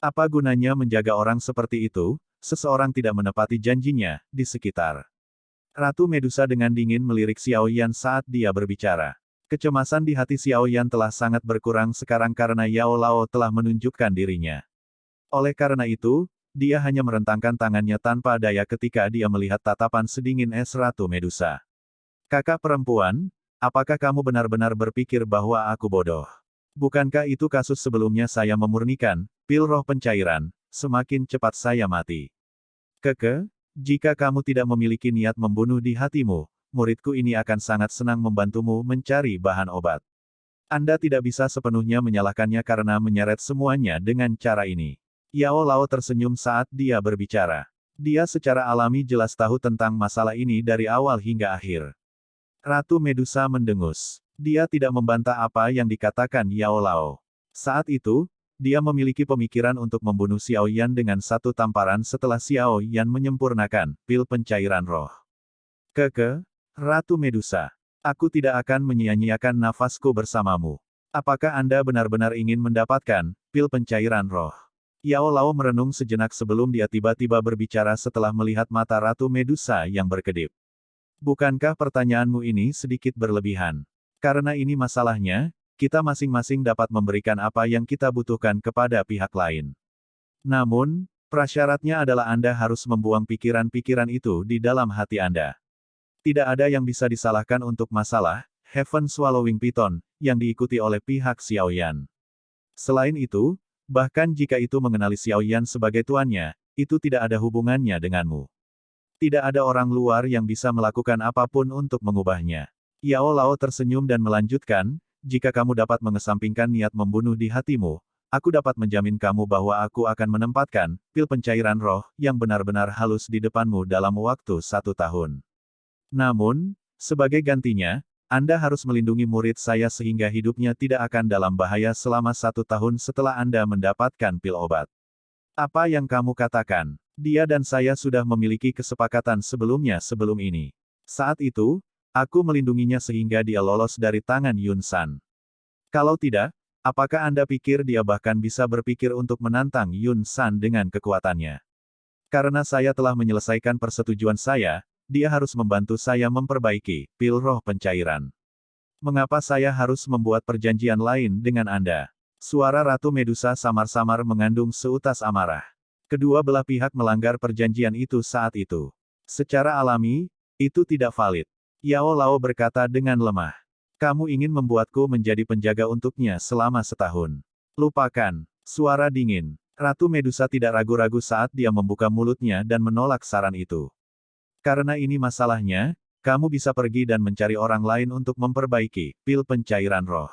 [SPEAKER 1] Apa gunanya menjaga orang seperti itu, seseorang tidak menepati janjinya di sekitar. Ratu Medusa dengan dingin melirik Xiao Yan saat dia berbicara. Kecemasan di hati Xiao Yan telah sangat berkurang sekarang karena Yao Lao telah menunjukkan dirinya. Oleh karena itu, dia hanya merentangkan tangannya tanpa daya ketika dia melihat tatapan sedingin es Ratu Medusa. "Kakak perempuan, apakah kamu benar-benar berpikir bahwa aku bodoh? Bukankah itu kasus sebelumnya saya memurnikan pil roh pencairan, semakin cepat saya mati. Keke, jika kamu tidak memiliki niat membunuh di hatimu, muridku ini akan sangat senang membantumu mencari bahan obat. Anda tidak bisa sepenuhnya menyalahkannya karena menyeret semuanya dengan cara ini." Yao Lao tersenyum saat dia berbicara. Dia secara alami jelas tahu tentang masalah ini dari awal hingga akhir. Ratu Medusa mendengus. Dia tidak membantah apa yang dikatakan Yao Lao. Saat itu, dia memiliki pemikiran untuk membunuh Xiao Yan dengan satu tamparan setelah Xiao Yan menyempurnakan pil pencairan roh. "Keke, Ratu Medusa, aku tidak akan menyia-nyiakan nafasku bersamamu. Apakah Anda benar-benar ingin mendapatkan pil pencairan roh?" Yao Lao merenung sejenak sebelum dia tiba-tiba berbicara setelah melihat mata Ratu Medusa yang berkedip. Bukankah pertanyaanmu ini sedikit berlebihan? Karena ini masalahnya, kita masing-masing dapat memberikan apa yang kita butuhkan kepada pihak lain. Namun, prasyaratnya adalah Anda harus membuang pikiran-pikiran itu di dalam hati Anda. Tidak ada yang bisa disalahkan untuk masalah Heaven Swallowing Python yang diikuti oleh pihak Xiaoyan. Selain itu, bahkan jika itu mengenali Xiaoyan sebagai tuannya, itu tidak ada hubungannya denganmu. Tidak ada orang luar yang bisa melakukan apapun untuk mengubahnya. Yao Lao tersenyum dan melanjutkan, jika kamu dapat mengesampingkan niat membunuh di hatimu, aku dapat menjamin kamu bahwa aku akan menempatkan pil pencairan roh yang benar-benar halus di depanmu dalam waktu 1 tahun. Namun, sebagai gantinya, Anda harus melindungi murid saya sehingga hidupnya tidak akan dalam bahaya selama 1 tahun setelah Anda mendapatkan pil obat. Apa yang kamu katakan? Dia dan saya sudah memiliki kesepakatan sebelumnya sebelum ini. Saat itu, aku melindunginya sehingga dia lolos dari tangan Yun San. Kalau tidak, apakah Anda pikir dia bahkan bisa berpikir untuk menantang Yun San dengan kekuatannya? Karena saya telah menyelesaikan persetujuan saya, dia harus membantu saya memperbaiki pil roh pencairan. Mengapa saya harus membuat perjanjian lain dengan Anda? Suara Ratu Medusa samar-samar mengandung seutas amarah. Kedua belah pihak melanggar perjanjian itu saat itu. Secara alami, itu tidak valid. Yao Lao berkata dengan lemah. Kamu ingin membuatku menjadi penjaga untuknya selama 1 tahun. Lupakan. Suara dingin. Ratu Medusa tidak ragu-ragu saat dia membuka mulutnya dan menolak saran itu. Karena ini masalahnya, kamu bisa pergi dan mencari orang lain untuk memperbaiki pil pencairan roh.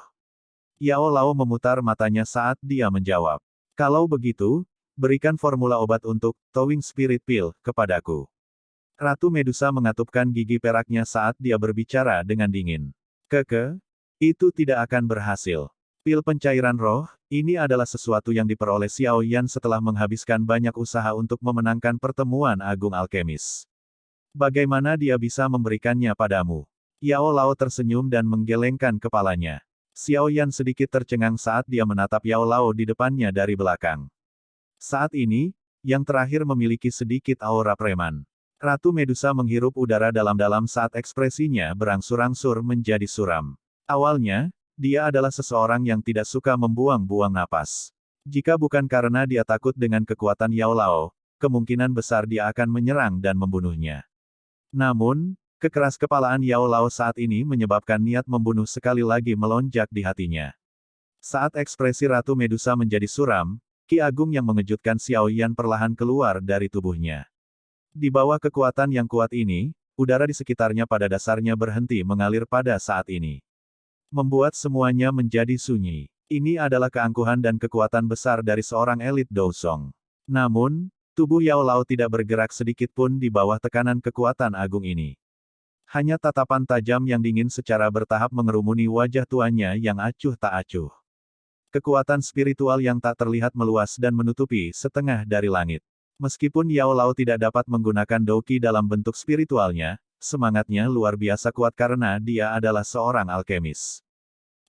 [SPEAKER 1] Yao Lao memutar matanya saat dia menjawab. Kalau begitu, berikan formula obat untuk Towing Spirit Pill kepadaku. Ratu Medusa mengatupkan gigi peraknya saat dia berbicara dengan dingin. Itu tidak akan berhasil. Pil pencairan roh, ini adalah sesuatu yang diperoleh Xiao Yan setelah menghabiskan banyak usaha untuk memenangkan pertemuan Agung Alkemis. Bagaimana dia bisa memberikannya padamu? Yao Lao tersenyum dan menggelengkan kepalanya. Xiao Yan sedikit tercengang saat dia menatap Yao Lao di depannya dari belakang. Saat ini, yang terakhir memiliki sedikit aura preman. Ratu Medusa menghirup udara dalam-dalam saat ekspresinya berangsur-angsur menjadi suram. Awalnya, dia adalah seseorang yang tidak suka membuang-buang napas. Jika bukan karena dia takut dengan kekuatan Yao Lao, kemungkinan besar dia akan menyerang dan membunuhnya. Namun, kekeras-kepalaan Yao Lao saat ini menyebabkan niat membunuh sekali lagi melonjak di hatinya. Saat ekspresi Ratu Medusa menjadi suram, Ki Agung yang mengejutkan Xiao Yan perlahan keluar dari tubuhnya. Di bawah kekuatan yang kuat ini, udara di sekitarnya pada dasarnya berhenti mengalir pada saat ini. Membuat semuanya menjadi sunyi. Ini adalah keangkuhan dan kekuatan besar dari seorang elit Dousong. Namun, tubuh Yao Lao tidak bergerak sedikit pun di bawah tekanan kekuatan agung ini. Hanya tatapan tajam yang dingin secara bertahap mengerumuni wajah tuannya yang acuh tak acuh. Kekuatan spiritual yang tak terlihat meluas dan menutupi setengah dari langit. Meskipun Yao Lao tidak dapat menggunakan Douqi dalam bentuk spiritualnya, semangatnya luar biasa kuat karena dia adalah seorang alkemis.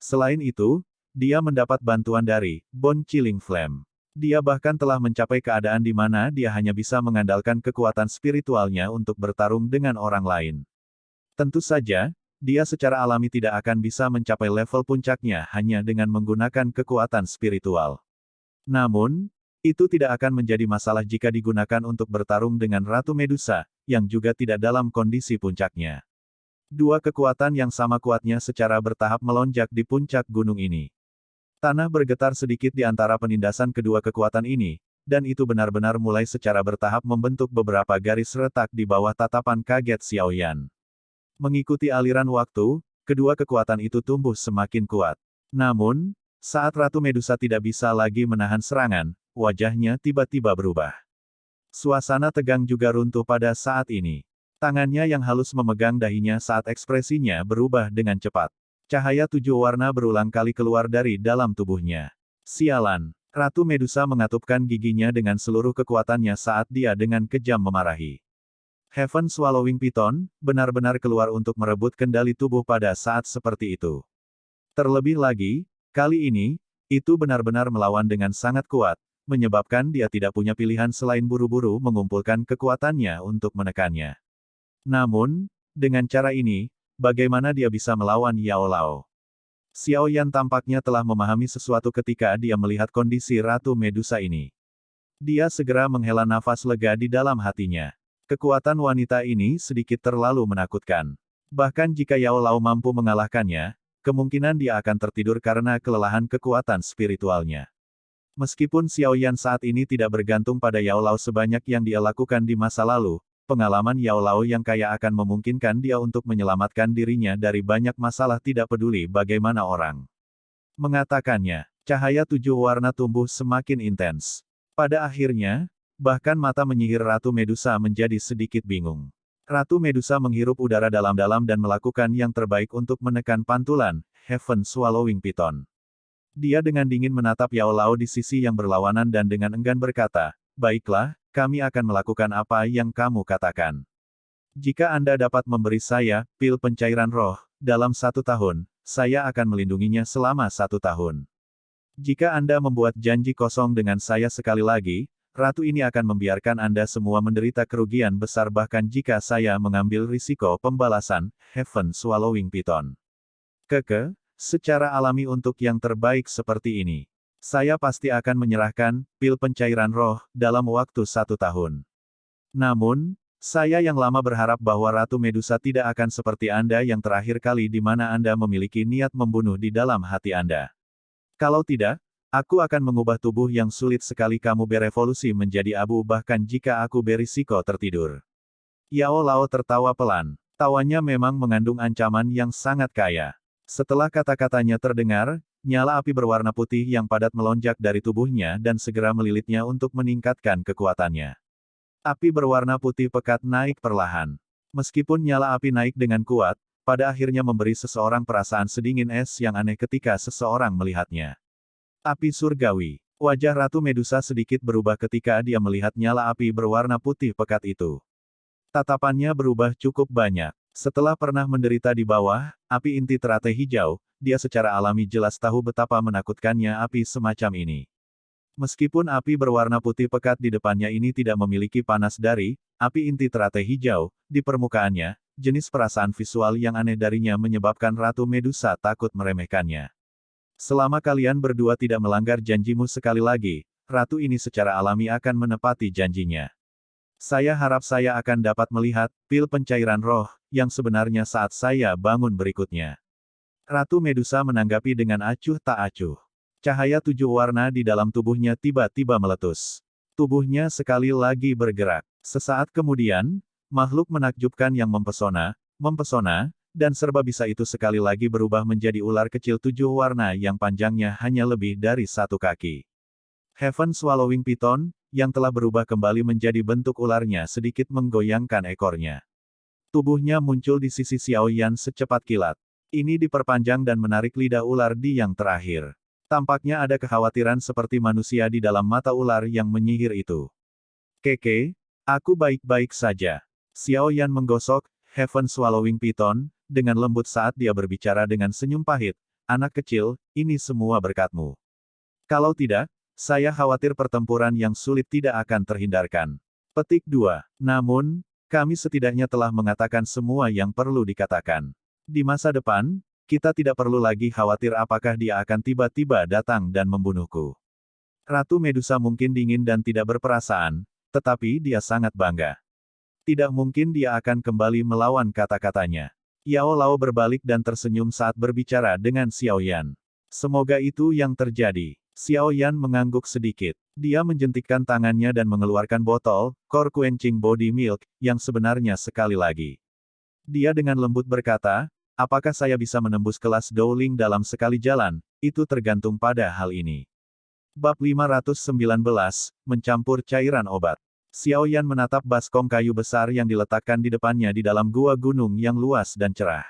[SPEAKER 1] Selain itu, dia mendapat bantuan dari Bone Chilling Flame. Dia bahkan telah mencapai keadaan di mana dia hanya bisa mengandalkan kekuatan spiritualnya untuk bertarung dengan orang lain. Tentu saja, dia secara alami tidak akan bisa mencapai level puncaknya hanya dengan menggunakan kekuatan spiritual. Namun, itu tidak akan menjadi masalah jika digunakan untuk bertarung dengan Ratu Medusa, yang juga tidak dalam kondisi puncaknya. Dua kekuatan yang sama kuatnya secara bertahap melonjak di puncak gunung ini. Tanah bergetar sedikit di antara penindasan kedua kekuatan ini, dan itu benar-benar mulai secara bertahap membentuk beberapa garis retak di bawah tatapan kaget Xiao Yan. Mengikuti aliran waktu, kedua kekuatan itu tumbuh semakin kuat. Namun, saat Ratu Medusa tidak bisa lagi menahan serangan, wajahnya tiba-tiba berubah. Suasana tegang juga runtuh pada saat ini. Tangannya yang halus memegang dahinya saat ekspresinya berubah dengan cepat. Cahaya 7 warna berulang kali keluar dari dalam tubuhnya. Sialan! Ratu Medusa mengatupkan giginya dengan seluruh kekuatannya saat dia dengan kejam memarahi. Heaven Swallowing Python, benar-benar keluar untuk merebut kendali tubuh pada saat seperti itu. Terlebih lagi, kali ini, itu benar-benar melawan dengan sangat kuat, menyebabkan dia tidak punya pilihan selain buru-buru mengumpulkan kekuatannya untuk menekannya. Namun, Dengan cara ini, bagaimana dia bisa melawan Yao Lao? Xiao Yan tampaknya telah memahami sesuatu ketika dia melihat kondisi Ratu Medusa ini. Dia segera menghela nafas lega di dalam hatinya. Kekuatan wanita ini sedikit terlalu menakutkan. Bahkan jika Yao Lao mampu mengalahkannya, kemungkinan dia akan tertidur karena kelelahan kekuatan spiritualnya. Meskipun Xiao Yan saat ini tidak bergantung pada Yao Lao sebanyak yang dia lakukan di masa lalu, pengalaman Yao Lao yang kaya akan memungkinkan dia untuk menyelamatkan dirinya dari banyak masalah tidak peduli bagaimana orang mengatakannya. Cahaya 7 warna tumbuh semakin intens. Pada akhirnya, bahkan mata menyihir Ratu Medusa menjadi sedikit bingung. Ratu Medusa menghirup udara dalam-dalam dan melakukan yang terbaik untuk menekan pantulan, Heaven Swallowing Python. Dia dengan dingin menatap Yao Lao di sisi yang berlawanan dan dengan enggan berkata, "Baiklah, kami akan melakukan apa yang kamu katakan. Jika Anda dapat memberi saya pil pencairan roh dalam 1 tahun, saya akan melindunginya selama 1 tahun. Jika Anda membuat janji kosong dengan saya sekali lagi, Ratu ini akan membiarkan Anda semua menderita kerugian besar bahkan jika saya mengambil risiko pembalasan, Heaven Swallowing Python. Secara alami untuk yang terbaik seperti ini. Saya pasti akan menyerahkan pil pencairan roh dalam waktu 1 tahun. Namun, saya yang lama berharap bahwa Ratu Medusa tidak akan seperti Anda yang terakhir kali di mana Anda memiliki niat membunuh di dalam hati Anda. Kalau tidak, aku akan mengubah tubuh yang sulit sekali kamu berevolusi menjadi abu bahkan jika aku berisiko tertidur." Yao Lao tertawa pelan. Tawanya memang mengandung ancaman yang sangat kaya. Setelah kata-katanya terdengar, nyala api berwarna putih yang padat melonjak dari tubuhnya dan segera melilitnya untuk meningkatkan kekuatannya. Api berwarna putih pekat naik perlahan. Meskipun nyala api naik dengan kuat, pada akhirnya memberi seseorang perasaan sedingin es yang aneh ketika seseorang melihatnya. Api surgawi. Wajah Ratu Medusa sedikit berubah ketika dia melihat nyala api berwarna putih pekat itu. Tatapannya berubah cukup banyak. Setelah pernah menderita di bawah api inti teratai hijau, dia secara alami jelas tahu betapa menakutkannya api semacam ini. Meskipun api berwarna putih pekat di depannya ini tidak memiliki panas dari api inti teratai hijau, di permukaannya, jenis perasaan visual yang aneh darinya menyebabkan Ratu Medusa takut meremehkannya. Selama kalian berdua tidak melanggar janjimu sekali lagi, Ratu ini secara alami akan menepati janjinya. Saya harap saya akan dapat melihat pil pencairan roh yang sebenarnya saat saya bangun berikutnya. Ratu Medusa menanggapi dengan acuh tak acuh. Cahaya 7 warna di dalam tubuhnya tiba-tiba meletus. Tubuhnya sekali lagi bergerak. Sesaat kemudian, makhluk menakjubkan yang mempesona, dan serba bisa itu sekali lagi berubah menjadi ular kecil 7 warna yang panjangnya hanya lebih dari 1 kaki. Heaven Swallowing Python, yang telah berubah kembali menjadi bentuk ularnya sedikit menggoyangkan ekornya. Tubuhnya muncul di sisi Xiao Yan secepat kilat. Ini diperpanjang dan menarik lidah ular di yang terakhir. Tampaknya ada kekhawatiran seperti manusia di dalam mata ular yang menyihir itu. "Keke, aku baik-baik saja." Xiao Yan menggosok Heaven Swallowing Python dengan lembut saat dia berbicara dengan senyum pahit. "Anak kecil, ini semua berkatmu. Kalau tidak, saya khawatir pertempuran yang sulit tidak akan terhindarkan." Petik 2. Namun, kami setidaknya telah mengatakan semua yang perlu dikatakan. Di masa depan, kita tidak perlu lagi khawatir apakah dia akan tiba-tiba datang dan membunuhku. Ratu Medusa mungkin dingin dan tidak berperasaan, tetapi dia sangat bangga. Tidak mungkin dia akan kembali melawan kata-katanya. Yao Lao berbalik dan tersenyum saat berbicara dengan Xiao Yan. "Semoga itu yang terjadi." Xiao Yan mengangguk sedikit. Dia menjentikkan tangannya dan mengeluarkan botol, Core Quenching Body Milk, yang sebenarnya sekali lagi. Dia dengan lembut berkata, "Apakah saya bisa menembus kelas Dowling dalam sekali jalan? Itu tergantung pada hal ini." Bab 519, Mencampur Cairan Obat. Xiao Yan menatap baskom kayu besar yang diletakkan di depannya di dalam gua gunung yang luas dan cerah.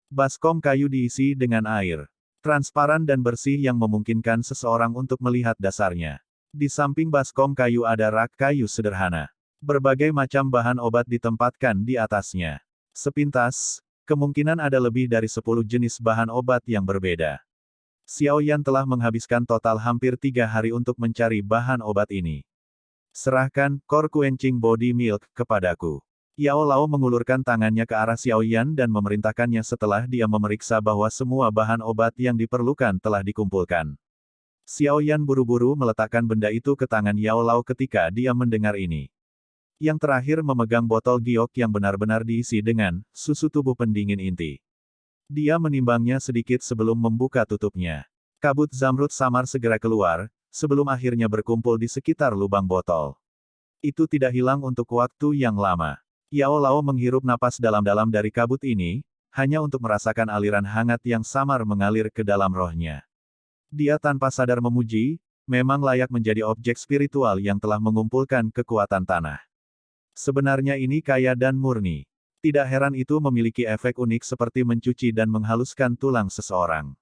[SPEAKER 1] Baskom kayu diisi dengan air transparan dan bersih yang memungkinkan seseorang untuk melihat dasarnya. Di samping baskom kayu ada rak kayu sederhana. Berbagai macam bahan obat ditempatkan di atasnya. Sepintas, kemungkinan ada lebih dari 10 jenis bahan obat yang berbeda. Xiao Yan telah menghabiskan total hampir 3 hari untuk mencari bahan obat ini. "Serahkan Core Quenching Body Milk kepadaku." Yao Lao mengulurkan tangannya ke arah Xiao Yan dan memerintahkannya setelah dia memeriksa bahwa semua bahan obat yang diperlukan telah dikumpulkan. Xiao Yan buru-buru meletakkan benda itu ke tangan Yao Lao ketika dia mendengar ini. Yang terakhir memegang botol giok yang benar-benar diisi dengan susu tubuh pendingin inti. Dia menimbangnya sedikit sebelum membuka tutupnya. Kabut zamrud samar segera keluar, sebelum akhirnya berkumpul di sekitar lubang botol. Itu tidak hilang untuk waktu yang lama. Yao Lao menghirup napas dalam-dalam dari kabut ini, hanya untuk merasakan aliran hangat yang samar mengalir ke dalam rohnya. Dia tanpa sadar memuji, memang layak menjadi objek spiritual yang telah mengumpulkan kekuatan tanah. Sebenarnya ini kaya dan murni. Tidak heran itu memiliki efek unik seperti mencuci dan menghaluskan tulang seseorang.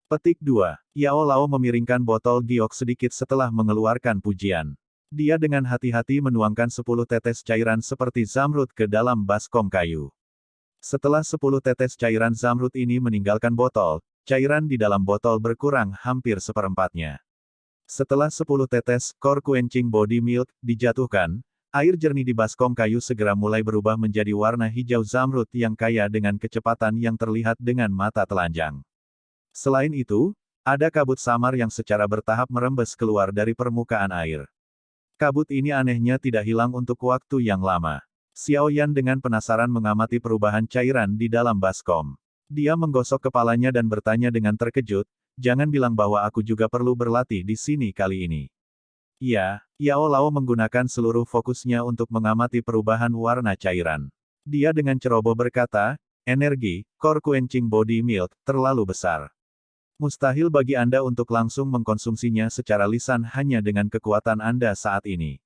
[SPEAKER 1] Petik 2. Yao Lao memiringkan botol giok sedikit setelah mengeluarkan pujian. Dia dengan hati-hati menuangkan 10 tetes cairan seperti zamrud ke dalam baskom kayu. Setelah 10 tetes cairan zamrud ini meninggalkan botol, cairan di dalam botol berkurang hampir seperempatnya. Setelah 10 tetes core quenching body milk dijatuhkan, air jernih di baskom kayu segera mulai berubah menjadi warna hijau zamrud yang kaya dengan kecepatan yang terlihat dengan mata telanjang. Selain itu, ada kabut samar yang secara bertahap merembes keluar dari permukaan air. Kabut ini anehnya tidak hilang untuk waktu yang lama. Xiao Yan dengan penasaran mengamati perubahan cairan di dalam baskom. Dia menggosok kepalanya dan bertanya dengan terkejut, "Jangan bilang bahwa aku juga perlu berlatih di sini kali ini." Iya, Yao Lao menggunakan seluruh fokusnya untuk mengamati perubahan warna cairan. Dia dengan ceroboh berkata, "Energi, core quenching body milk, terlalu besar. Mustahil bagi Anda untuk langsung mengkonsumsinya secara lisan hanya dengan kekuatan Anda saat ini.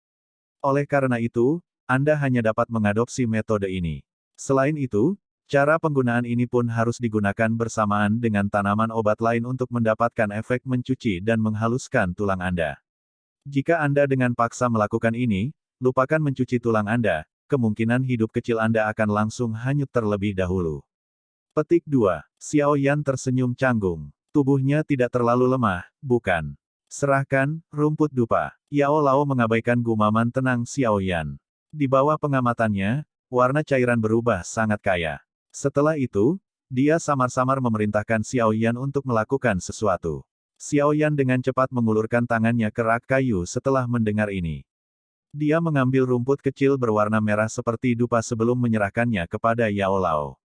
[SPEAKER 1] Oleh karena itu, Anda hanya dapat mengadopsi metode ini. Selain itu, cara penggunaan ini pun harus digunakan bersamaan dengan tanaman obat lain untuk mendapatkan efek mencuci dan menghaluskan tulang Anda. Jika Anda dengan paksa melakukan ini, lupakan mencuci tulang Anda, kemungkinan hidup kecil Anda akan langsung hanyut terlebih dahulu." Petik 2. Xiao Yan tersenyum canggung. Tubuhnya tidak terlalu lemah, bukan? Serahkan, rumput dupa. Yao Lao mengabaikan gumaman tenang Xiao Yan. Di bawah pengamatannya, warna cairan berubah sangat kaya. Setelah itu, dia samar-samar memerintahkan Xiao Yan untuk melakukan sesuatu. Xiao Yan dengan cepat mengulurkan tangannya ke rak kayu setelah mendengar ini. Dia mengambil rumput kecil berwarna merah seperti dupa sebelum menyerahkannya kepada Yao Lao.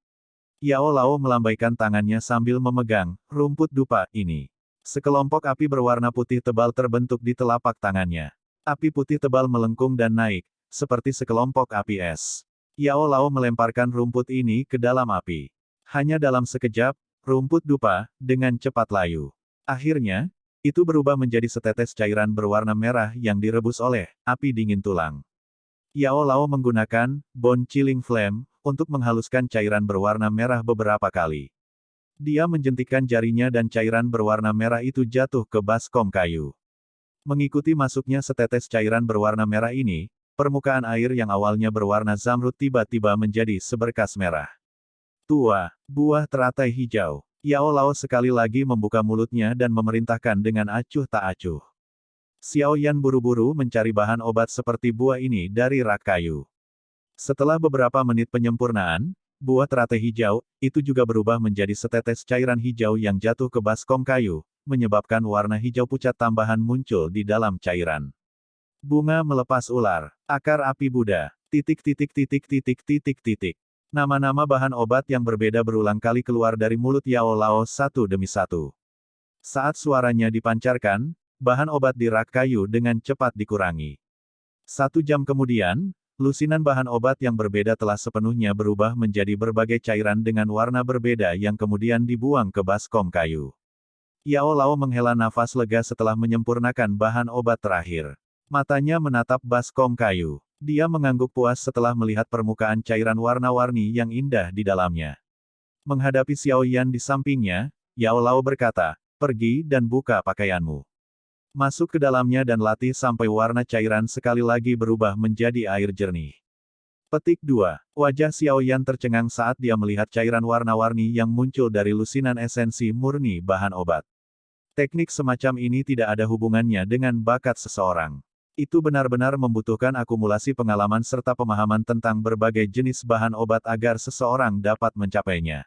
[SPEAKER 1] Yao Lao melambaikan tangannya sambil memegang rumput dupa ini. Sekelompok api berwarna putih tebal terbentuk di telapak tangannya. Api putih tebal melengkung dan naik, seperti sekelompok api es. Yao Lao melemparkan rumput ini ke dalam api. Hanya dalam sekejap, rumput dupa, dengan cepat layu. Akhirnya, itu berubah menjadi setetes cairan berwarna merah yang direbus oleh api dingin tulang. Yao Lao menggunakan bone chilling flame untuk menghaluskan cairan berwarna merah beberapa kali. Dia menjentikkan jarinya dan cairan berwarna merah itu jatuh ke baskom kayu. Mengikuti masuknya setetes cairan berwarna merah ini, permukaan air yang awalnya berwarna zamrud tiba-tiba menjadi seberkas merah. Tua, buah teratai hijau. Yao Lao sekali lagi membuka mulutnya dan memerintahkan dengan acuh tak acuh. Xiao Yan buru-buru mencari bahan obat seperti buah ini dari rak kayu. Setelah beberapa menit penyempurnaan, buah teratai hijau, itu juga berubah menjadi setetes cairan hijau yang jatuh ke baskom kayu, menyebabkan warna hijau pucat tambahan muncul di dalam cairan. Bunga melepas ular, akar api Buddha, Nama-nama bahan obat yang berbeda berulang kali keluar dari mulut Yao Lao satu demi satu. Saat suaranya dipancarkan, bahan obat di rak kayu dengan cepat dikurangi. 1 jam kemudian, lusinan bahan obat yang berbeda telah sepenuhnya berubah menjadi berbagai cairan dengan warna berbeda yang kemudian dibuang ke baskom kayu. Yao Lao menghela nafas lega setelah menyempurnakan bahan obat terakhir. Matanya menatap baskom kayu. Dia mengangguk puas setelah melihat permukaan cairan warna-warni yang indah di dalamnya. Menghadapi Xiao Yan di sampingnya, Yao Lao berkata, "Pergi dan buka pakaianmu. Masuk ke dalamnya dan latih sampai warna cairan sekali lagi berubah menjadi air jernih." Petik 2. Wajah Xiao Yan tercengang saat dia melihat cairan warna-warni yang muncul dari lusinan esensi murni bahan obat. Teknik semacam ini tidak ada hubungannya dengan bakat seseorang. Itu benar-benar membutuhkan akumulasi pengalaman serta pemahaman tentang berbagai jenis bahan obat agar seseorang dapat mencapainya.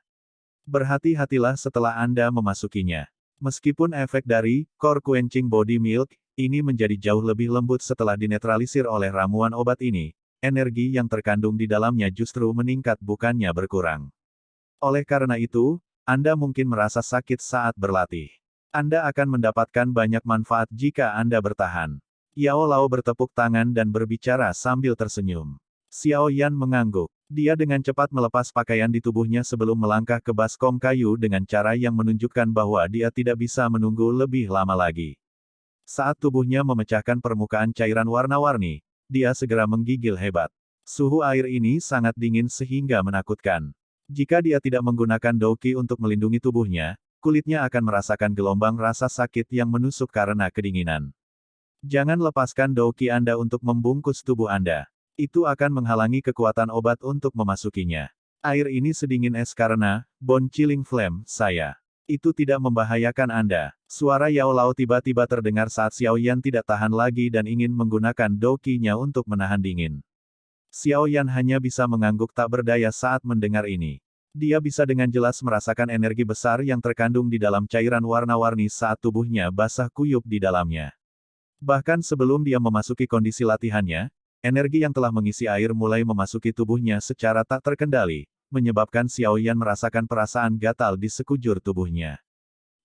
[SPEAKER 1] Berhati-hatilah setelah Anda memasukinya. Meskipun efek dari Core Quenching Body Milk ini menjadi jauh lebih lembut setelah dinetralisir oleh ramuan obat ini, energi yang terkandung di dalamnya justru meningkat bukannya berkurang. Oleh karena itu, Anda mungkin merasa sakit saat berlatih. Anda akan mendapatkan banyak manfaat jika Anda bertahan. Yao Lao bertepuk tangan dan berbicara sambil tersenyum. Xiao Yan mengangguk. Dia dengan cepat melepas pakaian di tubuhnya sebelum melangkah ke baskom kayu dengan cara yang menunjukkan bahwa dia tidak bisa menunggu lebih lama lagi. Saat tubuhnya memecahkan permukaan cairan warna-warni, dia segera menggigil hebat. Suhu air ini sangat dingin sehingga menakutkan. Jika dia tidak menggunakan douki untuk melindungi tubuhnya, kulitnya akan merasakan gelombang rasa sakit yang menusuk karena kedinginan. Jangan lepaskan douki Anda untuk membungkus tubuh Anda. Itu akan menghalangi kekuatan obat untuk memasukinya. Air ini sedingin es karena bone chilling flame, saya. Itu tidak membahayakan Anda. Suara Yao Lao tiba-tiba terdengar saat Xiao Yan tidak tahan lagi dan ingin menggunakan douki-nya untuk menahan dingin. Xiao Yan hanya bisa mengangguk tak berdaya saat mendengar ini. Dia bisa dengan jelas merasakan energi besar yang terkandung di dalam cairan warna-warni saat tubuhnya basah kuyup di dalamnya. Bahkan sebelum dia memasuki kondisi latihannya, energi yang telah mengisi air mulai memasuki tubuhnya secara tak terkendali, menyebabkan Xiao Yan merasakan perasaan gatal di sekujur tubuhnya.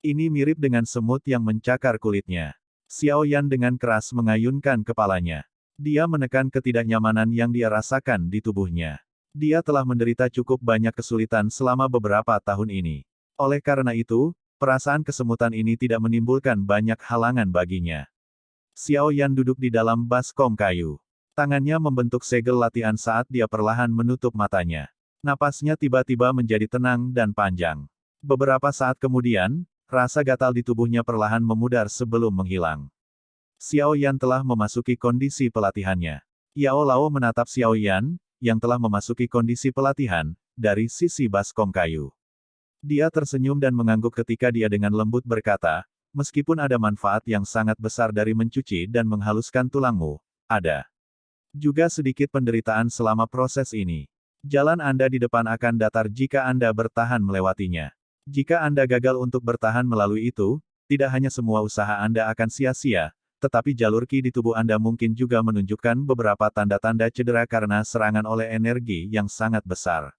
[SPEAKER 1] Ini mirip dengan semut yang mencakar kulitnya. Xiao Yan dengan keras mengayunkan kepalanya. Dia menekan ketidaknyamanan yang dia rasakan di tubuhnya. Dia telah menderita cukup banyak kesulitan selama beberapa tahun ini. Oleh karena itu, perasaan kesemutan ini tidak menimbulkan banyak halangan baginya. Xiao Yan duduk di dalam baskom kayu. Tangannya membentuk segel latihan saat dia perlahan menutup matanya. Napasnya tiba-tiba menjadi tenang dan panjang. Beberapa saat kemudian, rasa gatal di tubuhnya perlahan memudar sebelum menghilang. Xiao Yan telah memasuki kondisi pelatihannya. Yao Lao menatap Xiao Yan, yang telah memasuki kondisi pelatihan, dari sisi baskom kayu. Dia tersenyum dan mengangguk ketika dia dengan lembut berkata, meskipun ada manfaat yang sangat besar dari mencuci dan menghaluskan tulangmu, ada juga sedikit penderitaan selama proses ini. Jalan Anda di depan akan datar jika Anda bertahan melewatinya. Jika Anda gagal untuk bertahan melalui itu, tidak hanya semua usaha Anda akan sia-sia, tetapi jalur ki di tubuh Anda mungkin juga menunjukkan beberapa tanda-tanda cedera karena serangan oleh energi yang sangat besar.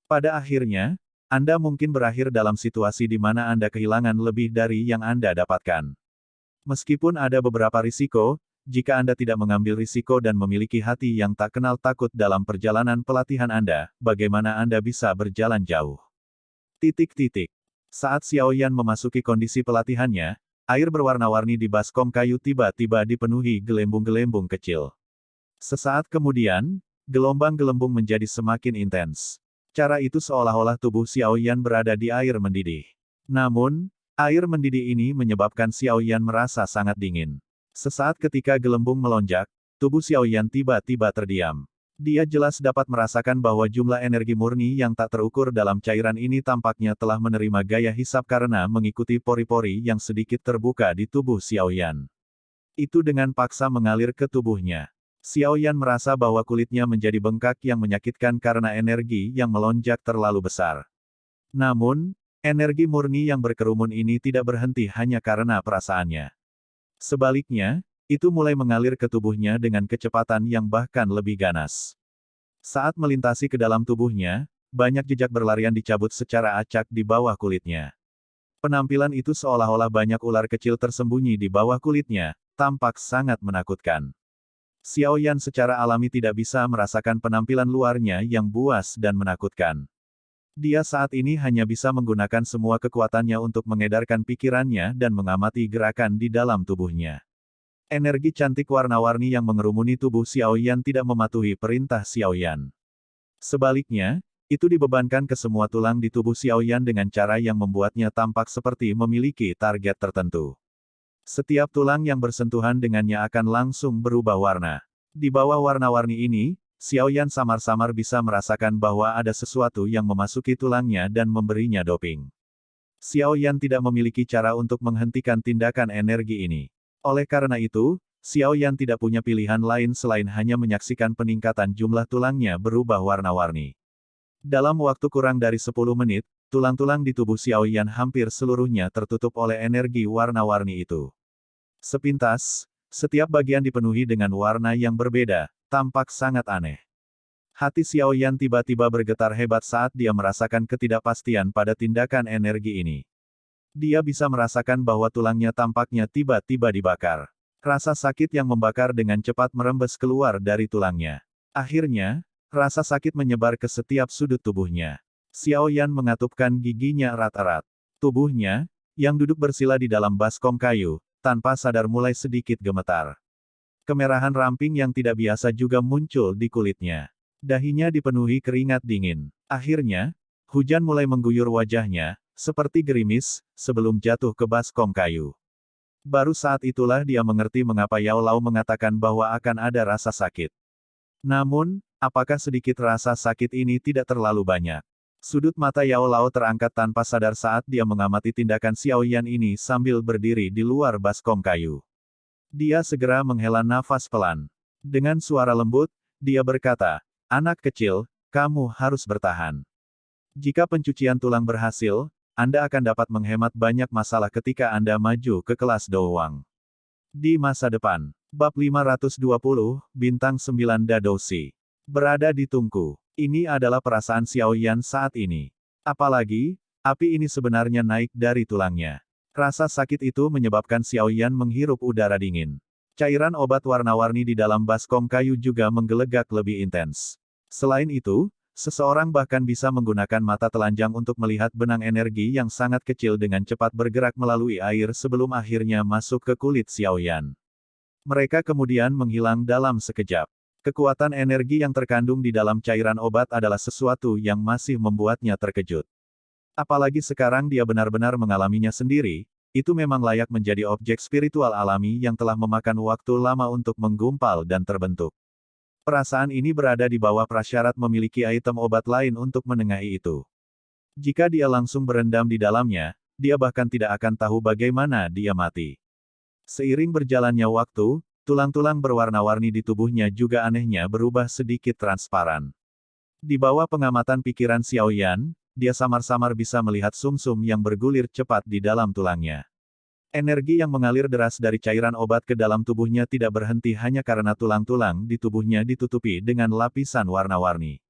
[SPEAKER 1] Pada akhirnya, Anda mungkin berakhir dalam situasi di mana Anda kehilangan lebih dari yang Anda dapatkan. Meskipun ada beberapa risiko, jika Anda tidak mengambil risiko dan memiliki hati yang tak kenal takut dalam perjalanan pelatihan Anda, bagaimana Anda bisa berjalan jauh? Saat Xiao Yan memasuki kondisi pelatihannya, air berwarna-warni di baskom kayu tiba-tiba dipenuhi gelembung-gelembung kecil. Sesaat kemudian, gelombang-gelembung menjadi semakin intens. Cara itu seolah-olah tubuh Xiao Yan berada di air mendidih. Namun, air mendidih ini menyebabkan Xiao Yan merasa sangat dingin. Sesaat ketika gelembung melonjak, tubuh Xiao Yan tiba-tiba terdiam. Dia jelas dapat merasakan bahwa jumlah energi murni yang tak terukur dalam cairan ini tampaknya telah menerima gaya hisap karena mengikuti pori-pori yang sedikit terbuka di tubuh Xiao Yan. Itu dengan paksa mengalir ke tubuhnya. Xiao Yan merasa bahwa kulitnya menjadi bengkak yang menyakitkan karena energi yang melonjak terlalu besar. Namun, energi murni yang berkerumun ini tidak berhenti hanya karena perasaannya. Sebaliknya, itu mulai mengalir ke tubuhnya dengan kecepatan yang bahkan lebih ganas. Saat melintasi ke dalam tubuhnya, banyak jejak berlarian dicabut secara acak di bawah kulitnya. Penampilan itu seolah-olah banyak ular kecil tersembunyi di bawah kulitnya, tampak sangat menakutkan. Xiao Yan secara alami tidak bisa merasakan penampilan luarnya yang buas dan menakutkan. Dia saat ini hanya bisa menggunakan semua kekuatannya untuk mengedarkan pikirannya dan mengamati gerakan di dalam tubuhnya. Energi cantik warna-warni yang mengerumuni tubuh Xiao Yan tidak mematuhi perintah Xiao Yan. Sebaliknya, itu dibebankan ke semua tulang di tubuh Xiao Yan dengan cara yang membuatnya tampak seperti memiliki target tertentu. Setiap tulang yang bersentuhan dengannya akan langsung berubah warna. Di bawah warna-warni ini, Xiao Yan samar-samar bisa merasakan bahwa ada sesuatu yang memasuki tulangnya dan memberinya doping. Xiao Yan tidak memiliki cara untuk menghentikan tindakan energi ini. Oleh karena itu, Xiao Yan tidak punya pilihan lain selain hanya menyaksikan peningkatan jumlah tulangnya berubah warna-warni. Dalam waktu kurang dari 10 menit, tulang-tulang di tubuh Xiao Yan hampir seluruhnya tertutup oleh energi warna-warni itu. Sepintas, setiap bagian dipenuhi dengan warna yang berbeda, tampak sangat aneh. Hati Xiao Yan tiba-tiba bergetar hebat saat dia merasakan ketidakpastian pada tindakan energi ini. Dia bisa merasakan bahwa tulangnya tampaknya tiba-tiba dibakar. Rasa sakit yang membakar dengan cepat merembes keluar dari tulangnya. Akhirnya, rasa sakit menyebar ke setiap sudut tubuhnya. Xiao Yan mengatupkan giginya erat-erat. Tubuhnya, yang duduk bersila di dalam baskom kayu, tanpa sadar mulai sedikit gemetar. Kemerahan ramping yang tidak biasa juga muncul di kulitnya. Dahinya dipenuhi keringat dingin. Akhirnya, hujan mulai mengguyur wajahnya, seperti gerimis, sebelum jatuh ke baskom kayu. Baru saat itulah dia mengerti mengapa Yao Lao mengatakan bahwa akan ada rasa sakit. Namun, apakah sedikit rasa sakit ini tidak terlalu banyak? Sudut mata Yao Lao terangkat tanpa sadar saat dia mengamati tindakan Xiao Yan ini sambil berdiri di luar baskom kayu. Dia segera menghela nafas pelan. Dengan suara lembut, dia berkata, "Anak kecil, kamu harus bertahan. Jika pencucian tulang berhasil, Anda akan dapat menghemat banyak masalah ketika Anda maju ke kelas Douwang. Di masa depan." Bab 520, Bintang 9 Dadoushi. Berada di tungku. Ini adalah perasaan Xiao Yan saat ini. Apalagi, api ini sebenarnya naik dari tulangnya. Rasa sakit itu menyebabkan Xiao Yan menghirup udara dingin. Cairan obat warna-warni di dalam baskom kayu juga menggelegak lebih intens. Selain itu, seseorang bahkan bisa menggunakan mata telanjang untuk melihat benang energi yang sangat kecil dengan cepat bergerak melalui air sebelum akhirnya masuk ke kulit Xiao Yan. Mereka kemudian menghilang dalam sekejap. Kekuatan energi yang terkandung di dalam cairan obat adalah sesuatu yang masih membuatnya terkejut. Apalagi sekarang dia benar-benar mengalaminya sendiri, itu memang layak menjadi objek spiritual alami yang telah memakan waktu lama untuk menggumpal dan terbentuk. Perasaan ini berada di bawah prasyarat memiliki item obat lain untuk menengahi itu. Jika dia langsung berendam di dalamnya, dia bahkan tidak akan tahu bagaimana dia mati. Seiring berjalannya waktu, tulang-tulang berwarna-warni di tubuhnya juga anehnya berubah sedikit transparan. Di bawah pengamatan pikiran Xiao Yan, dia samar-samar bisa melihat sumsum yang bergulir cepat di dalam tulangnya. Energi yang mengalir deras dari cairan obat ke dalam tubuhnya tidak berhenti hanya karena tulang-tulang di tubuhnya ditutupi dengan lapisan warna-warni.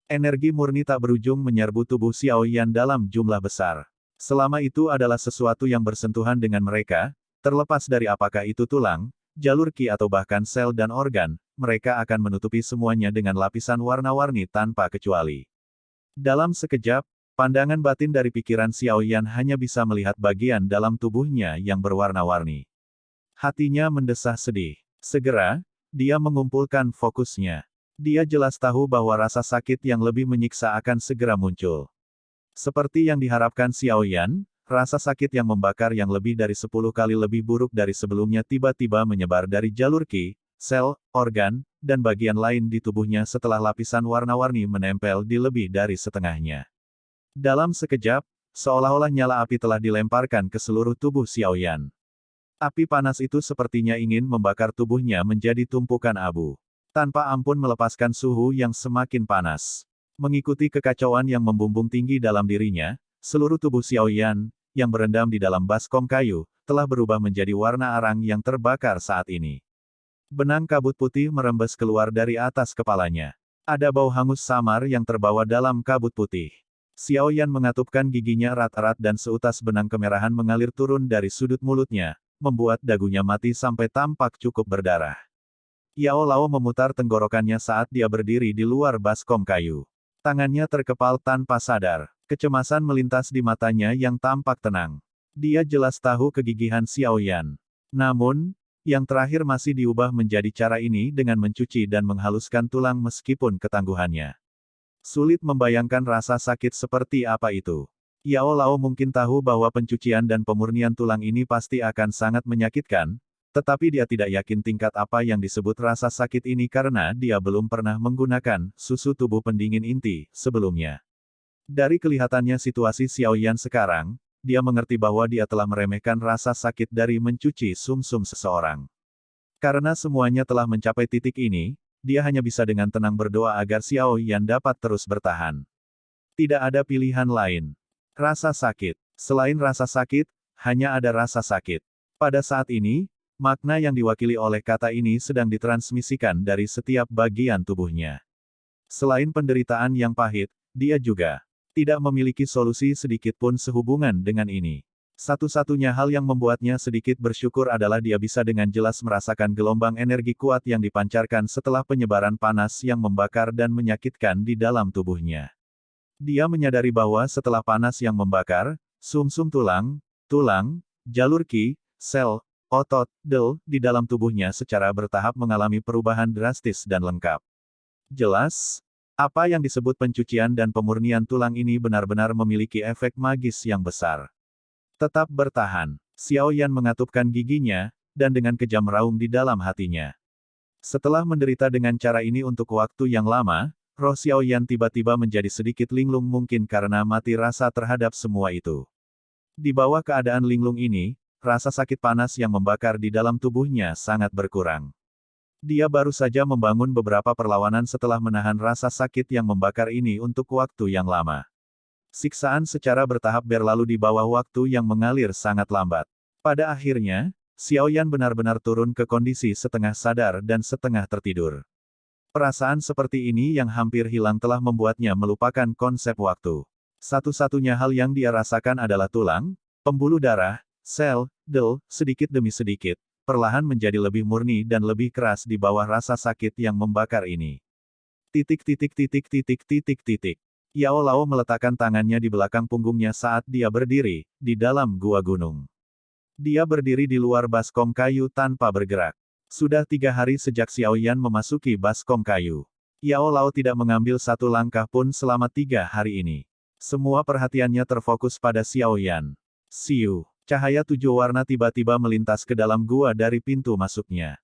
[SPEAKER 1] Energi murni tak berujung menyerbu tubuh Xiao Yan dalam jumlah besar. Selama itu adalah sesuatu yang bersentuhan dengan mereka, terlepas dari apakah itu tulang, jalur qi atau bahkan sel dan organ, mereka akan menutupi semuanya dengan lapisan warna-warni tanpa kecuali. Dalam sekejap, pandangan batin dari pikiran Xiao Yan hanya bisa melihat bagian dalam tubuhnya yang berwarna-warni. Hatinya mendesah sedih. Segera, dia mengumpulkan fokusnya. Dia jelas tahu bahwa rasa sakit yang lebih menyiksa akan segera muncul. Seperti yang diharapkan Xiao Yan, rasa sakit yang membakar yang lebih dari 10 kali lebih buruk dari sebelumnya tiba-tiba menyebar dari jalur qi, sel, organ, dan bagian lain di tubuhnya setelah lapisan warna-warni menempel di lebih dari setengahnya. Dalam sekejap, seolah-olah nyala api telah dilemparkan ke seluruh tubuh Xiao Yan. Api panas itu sepertinya ingin membakar tubuhnya menjadi tumpukan abu. Tanpa ampun melepaskan suhu yang semakin panas. Mengikuti kekacauan yang membumbung tinggi dalam dirinya, seluruh tubuh Xiao Yan, yang berendam di dalam baskom kayu, telah berubah menjadi warna arang yang terbakar saat ini. Benang kabut putih merembes keluar dari atas kepalanya. Ada bau hangus samar yang terbawa dalam kabut putih. Xiao Yan mengatupkan giginya erat-erat dan seutas benang kemerahan mengalir turun dari sudut mulutnya, membuat dagunya mati sampai tampak cukup berdarah. Yao Lao memutar tenggorokannya saat dia berdiri di luar baskom kayu. Tangannya terkepal tanpa sadar. Kecemasan melintas di matanya yang tampak tenang. Dia jelas tahu kegigihan Xiao Yan. Namun, yang terakhir masih diubah menjadi cara ini dengan mencuci dan menghaluskan tulang meskipun ketangguhannya. Sulit membayangkan rasa sakit seperti apa itu. Yao Lao mungkin tahu bahwa pencucian dan pemurnian tulang ini pasti akan sangat menyakitkan, tetapi dia tidak yakin tingkat apa yang disebut rasa sakit ini karena dia belum pernah menggunakan susu tubuh pendingin inti sebelumnya. Dari kelihatannya situasi Xiao Yan sekarang, dia mengerti bahwa dia telah meremehkan rasa sakit dari mencuci sumsum seseorang. Karena semuanya telah mencapai titik ini, dia hanya bisa dengan tenang berdoa agar Xiao Yan dapat terus bertahan. Tidak ada pilihan lain. Rasa sakit. Selain rasa sakit, hanya ada rasa sakit. Pada saat ini, makna yang diwakili oleh kata ini sedang ditransmisikan dari setiap bagian tubuhnya. Selain penderitaan yang pahit, dia juga tidak memiliki solusi sedikit pun sehubungan dengan ini. Satu-satunya hal yang membuatnya sedikit bersyukur adalah dia bisa dengan jelas merasakan gelombang energi kuat yang dipancarkan setelah penyebaran panas yang membakar dan menyakitkan di dalam tubuhnya. Dia menyadari bahwa setelah panas yang membakar, sumsum tulang, jalur qi, sel, otot, di dalam tubuhnya secara bertahap mengalami perubahan drastis dan lengkap. Jelas, apa yang disebut pencucian dan pemurnian tulang ini benar-benar memiliki efek magis yang besar. Tetap bertahan. Xiao Yan mengatupkan giginya, dan dengan kejam raung di dalam hatinya. Setelah menderita dengan cara ini untuk waktu yang lama, roh Xiao Yan tiba-tiba menjadi sedikit linglung mungkin karena mati rasa terhadap semua itu. Di bawah keadaan linglung ini, rasa sakit panas yang membakar di dalam tubuhnya sangat berkurang. Dia baru saja membangun beberapa perlawanan setelah menahan rasa sakit yang membakar ini untuk waktu yang lama. Siksaan secara bertahap berlalu di bawah waktu yang mengalir sangat lambat. Pada akhirnya, Xiao Yan benar-benar turun ke kondisi setengah sadar dan setengah tertidur. Perasaan seperti ini yang hampir hilang telah membuatnya melupakan konsep waktu. Satu-satunya hal yang dia rasakan adalah tulang, pembuluh darah, sel, sedikit demi sedikit, perlahan menjadi lebih murni dan lebih keras di bawah rasa sakit yang membakar ini. Yao Lao meletakkan tangannya di belakang punggungnya saat dia berdiri, di dalam gua gunung. Dia berdiri di luar baskom kayu tanpa bergerak. Sudah 3 hari sejak Xiao Yan memasuki baskom kayu. Yao Lao tidak mengambil satu langkah pun selama 3 hari ini. Semua perhatiannya terfokus pada Xiao Yan. Siu, cahaya 7 warna tiba-tiba melintas ke dalam gua dari pintu masuknya.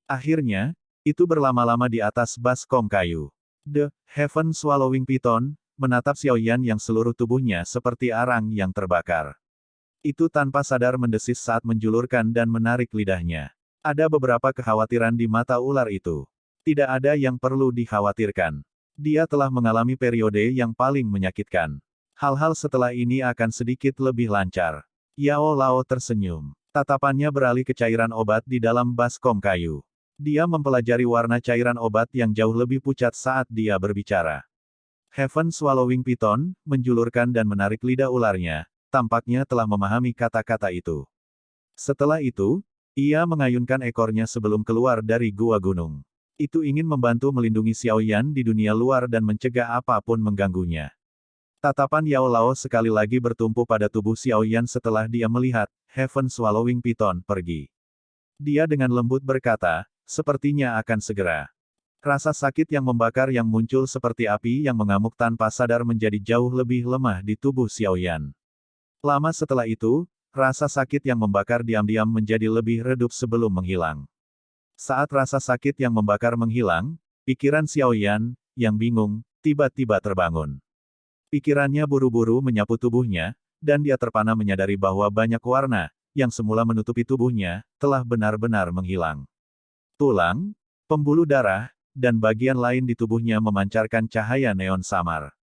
[SPEAKER 1] Akhirnya, itu berlama-lama di atas baskom kayu. The Heaven Swallowing Python menatap Xiao Yan yang seluruh tubuhnya seperti arang yang terbakar. Itu tanpa sadar mendesis saat menjulurkan dan menarik lidahnya. Ada beberapa kekhawatiran di mata ular itu. Tidak ada yang perlu dikhawatirkan. Dia telah mengalami periode yang paling menyakitkan. Hal-hal setelah ini akan sedikit lebih lancar. Yao Lao tersenyum. Tatapannya beralih ke cairan obat di dalam baskom kayu. Dia mempelajari warna cairan obat yang jauh lebih pucat saat dia berbicara. Heaven Swallowing Python menjulurkan dan menarik lidah ularnya, tampaknya telah memahami kata-kata itu. Setelah itu, ia mengayunkan ekornya sebelum keluar dari gua gunung. Itu ingin membantu melindungi Xiao Yan di dunia luar dan mencegah apapun mengganggunya. Tatapan Yao Lao sekali lagi bertumpu pada tubuh Xiao Yan setelah dia melihat Heaven Swallowing Python pergi. Dia dengan lembut berkata, sepertinya akan segera. Rasa sakit yang membakar yang muncul seperti api yang mengamuk tanpa sadar menjadi jauh lebih lemah di tubuh Xiao Yan. Lama setelah itu, rasa sakit yang membakar diam-diam menjadi lebih redup sebelum menghilang. Saat rasa sakit yang membakar menghilang, pikiran Xiao Yan, yang bingung, tiba-tiba terbangun. Pikirannya buru-buru menyapu tubuhnya, dan dia terpana menyadari bahwa banyak warna, yang semula menutupi tubuhnya, telah benar-benar menghilang. Tulang, pembuluh darah, dan bagian lain di tubuhnya memancarkan cahaya neon samar.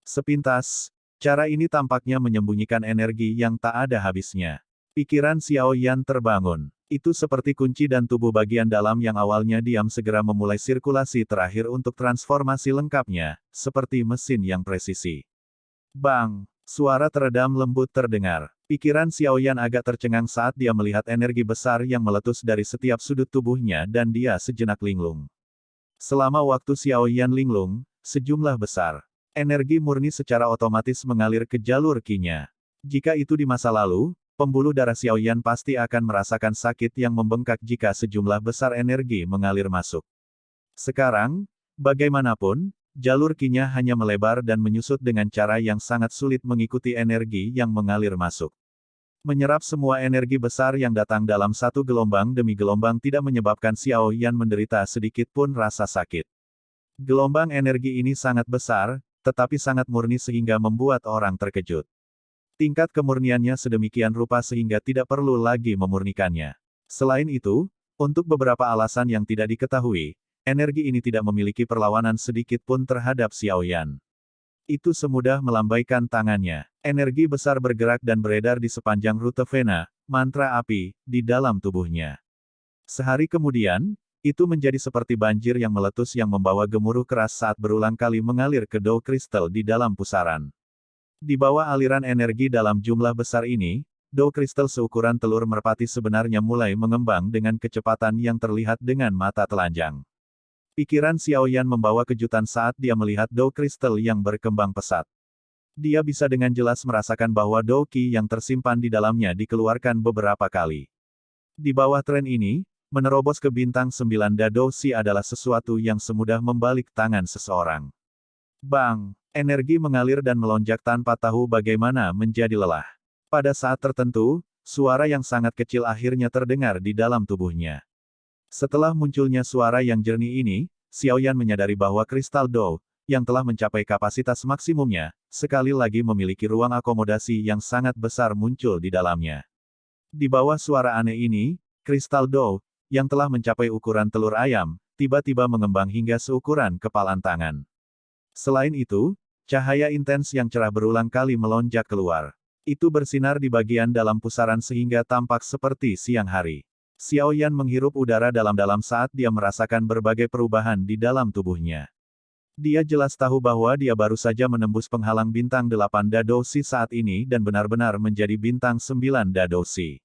[SPEAKER 1] Sepintas, cara ini tampaknya menyembunyikan energi yang tak ada habisnya. Pikiran Xiao Yan terbangun. Itu seperti kunci dan tubuh bagian dalam yang awalnya diam segera memulai sirkulasi terakhir untuk transformasi lengkapnya, seperti mesin yang presisi. Bang! Suara teredam lembut terdengar. Pikiran Xiao Yan agak tercengang saat dia melihat energi besar yang meletus dari setiap sudut tubuhnya dan dia sejenak linglung. Selama waktu Xiao Yan linglung, sejumlah besar energi murni secara otomatis mengalir ke jalur qi-nya. Jika itu di masa lalu, pembuluh darah Xiao Yan pasti akan merasakan sakit yang membengkak jika sejumlah besar energi mengalir masuk. Sekarang, bagaimanapun, jalur qi-nya hanya melebar dan menyusut dengan cara yang sangat sulit mengikuti energi yang mengalir masuk. Menyerap semua energi besar yang datang dalam satu gelombang demi gelombang tidak menyebabkan Xiao Yan menderita sedikit pun rasa sakit. Gelombang energi ini sangat besar, tetapi sangat murni sehingga membuat orang terkejut. Tingkat kemurniannya sedemikian rupa sehingga tidak perlu lagi memurnikannya. Selain itu, Untuk beberapa alasan yang tidak diketahui, energi ini tidak memiliki perlawanan sedikit pun terhadap Xiaoyan. Itu semudah melambaikan tangannya. Energi besar bergerak dan beredar di sepanjang rute vena, mantra api, di dalam tubuhnya. Sehari kemudian, itu menjadi seperti banjir yang meletus yang membawa gemuruh keras saat berulang kali mengalir ke Dao Kristal di dalam pusaran. Di bawah aliran energi dalam jumlah besar ini, Dao kristal seukuran telur merpati sebenarnya mulai mengembang dengan kecepatan yang terlihat dengan mata telanjang. Pikiran Xiaoyan membawa kejutan saat dia melihat Dao kristal yang berkembang pesat. Dia bisa dengan jelas merasakan bahwa Dao Qi yang tersimpan di dalamnya dikeluarkan beberapa kali. Di bawah tren ini, menerobos ke bintang 9 Dao Si adalah sesuatu yang semudah membalik tangan seseorang. Bang! Energi mengalir dan melonjak tanpa tahu bagaimana menjadi lelah. Pada saat tertentu, suara yang sangat kecil akhirnya terdengar di dalam tubuhnya. Setelah munculnya suara yang jernih ini, Xiaoyan menyadari bahwa kristal Dao, yang telah mencapai kapasitas maksimumnya, sekali lagi memiliki ruang akomodasi yang sangat besar muncul di dalamnya. Di bawah suara aneh ini, kristal Dao, yang telah mencapai ukuran telur ayam, tiba-tiba mengembang hingga seukuran kepalan tangan. Selain itu, cahaya intens yang cerah berulang kali melonjak keluar. Itu bersinar di bagian dalam pusaran sehingga tampak seperti siang hari. Xiaoyan menghirup udara dalam-dalam saat dia merasakan berbagai perubahan di dalam tubuhnya. Dia jelas tahu bahwa dia baru saja menembus penghalang bintang 8 Dao Si saat ini dan benar-benar menjadi bintang 9 Dao Si.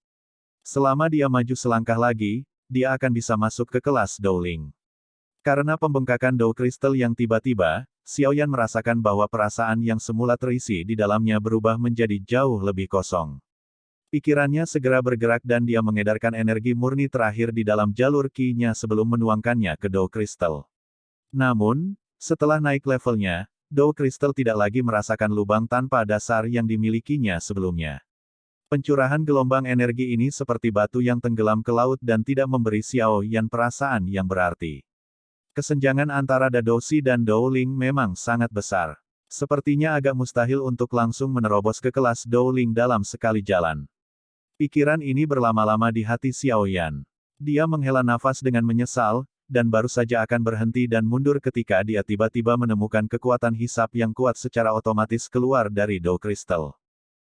[SPEAKER 1] Selama dia maju selangkah lagi, dia akan bisa masuk ke kelas Daoling. Karena pembengkakan Dao kristal yang tiba-tiba, Xiaoyan merasakan bahwa perasaan yang semula terisi di dalamnya berubah menjadi jauh lebih kosong. Pikirannya segera bergerak dan dia mengedarkan energi murni terakhir di dalam jalur Qi-nya sebelum menuangkannya ke Dao kristal. Namun, setelah naik levelnya, Dao kristal tidak lagi merasakan lubang tanpa dasar yang dimilikinya sebelumnya. Pencurahan gelombang energi ini seperti batu yang tenggelam ke laut dan tidak memberi Xiaoyan perasaan yang berarti. Kesenjangan antara Dao Si dan Daoling memang sangat besar. Sepertinya agak mustahil untuk langsung menerobos ke kelas Daoling dalam sekali jalan. Pikiran ini berlama-lama di hati Xiaoyan. Dia menghela nafas dengan menyesal, dan baru saja akan berhenti dan mundur ketika dia tiba-tiba menemukan kekuatan hisap yang kuat secara otomatis keluar dari Dao kristal.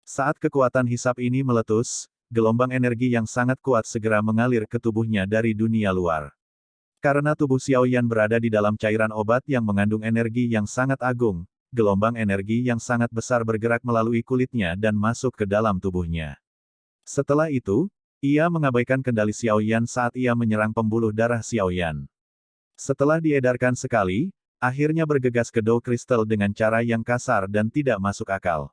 [SPEAKER 1] Saat kekuatan hisap ini meletus, gelombang energi yang sangat kuat segera mengalir ke tubuhnya dari dunia luar. Karena tubuh Xiaoyan berada di dalam cairan obat yang mengandung energi yang sangat agung, gelombang energi yang sangat besar bergerak melalui kulitnya dan masuk ke dalam tubuhnya. Setelah itu, ia mengabaikan kendali Xiaoyan saat ia menyerang pembuluh darah Xiaoyan. Setelah diedarkan sekali, akhirnya bergegas ke Dao kristal dengan cara yang kasar dan tidak masuk akal.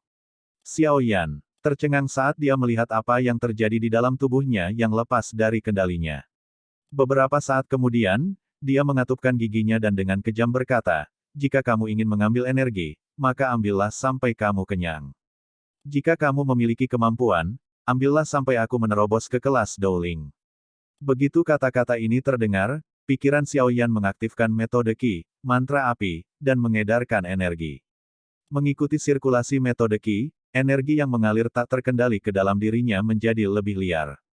[SPEAKER 1] Xiaoyan tercengang saat dia melihat apa yang terjadi di dalam tubuhnya yang lepas dari kendalinya. Beberapa saat kemudian, dia mengatupkan giginya dan dengan kejam berkata, "Jika kamu ingin mengambil energi, maka ambillah sampai kamu kenyang. Jika kamu memiliki kemampuan, ambillah sampai aku menerobos ke kelas Daoling." Begitu kata-kata ini terdengar, pikiran Xiaoyan mengaktifkan metode Qi, mantra api, dan mengedarkan energi. Mengikuti sirkulasi metode Qi, energi yang mengalir tak terkendali ke dalam dirinya menjadi lebih liar.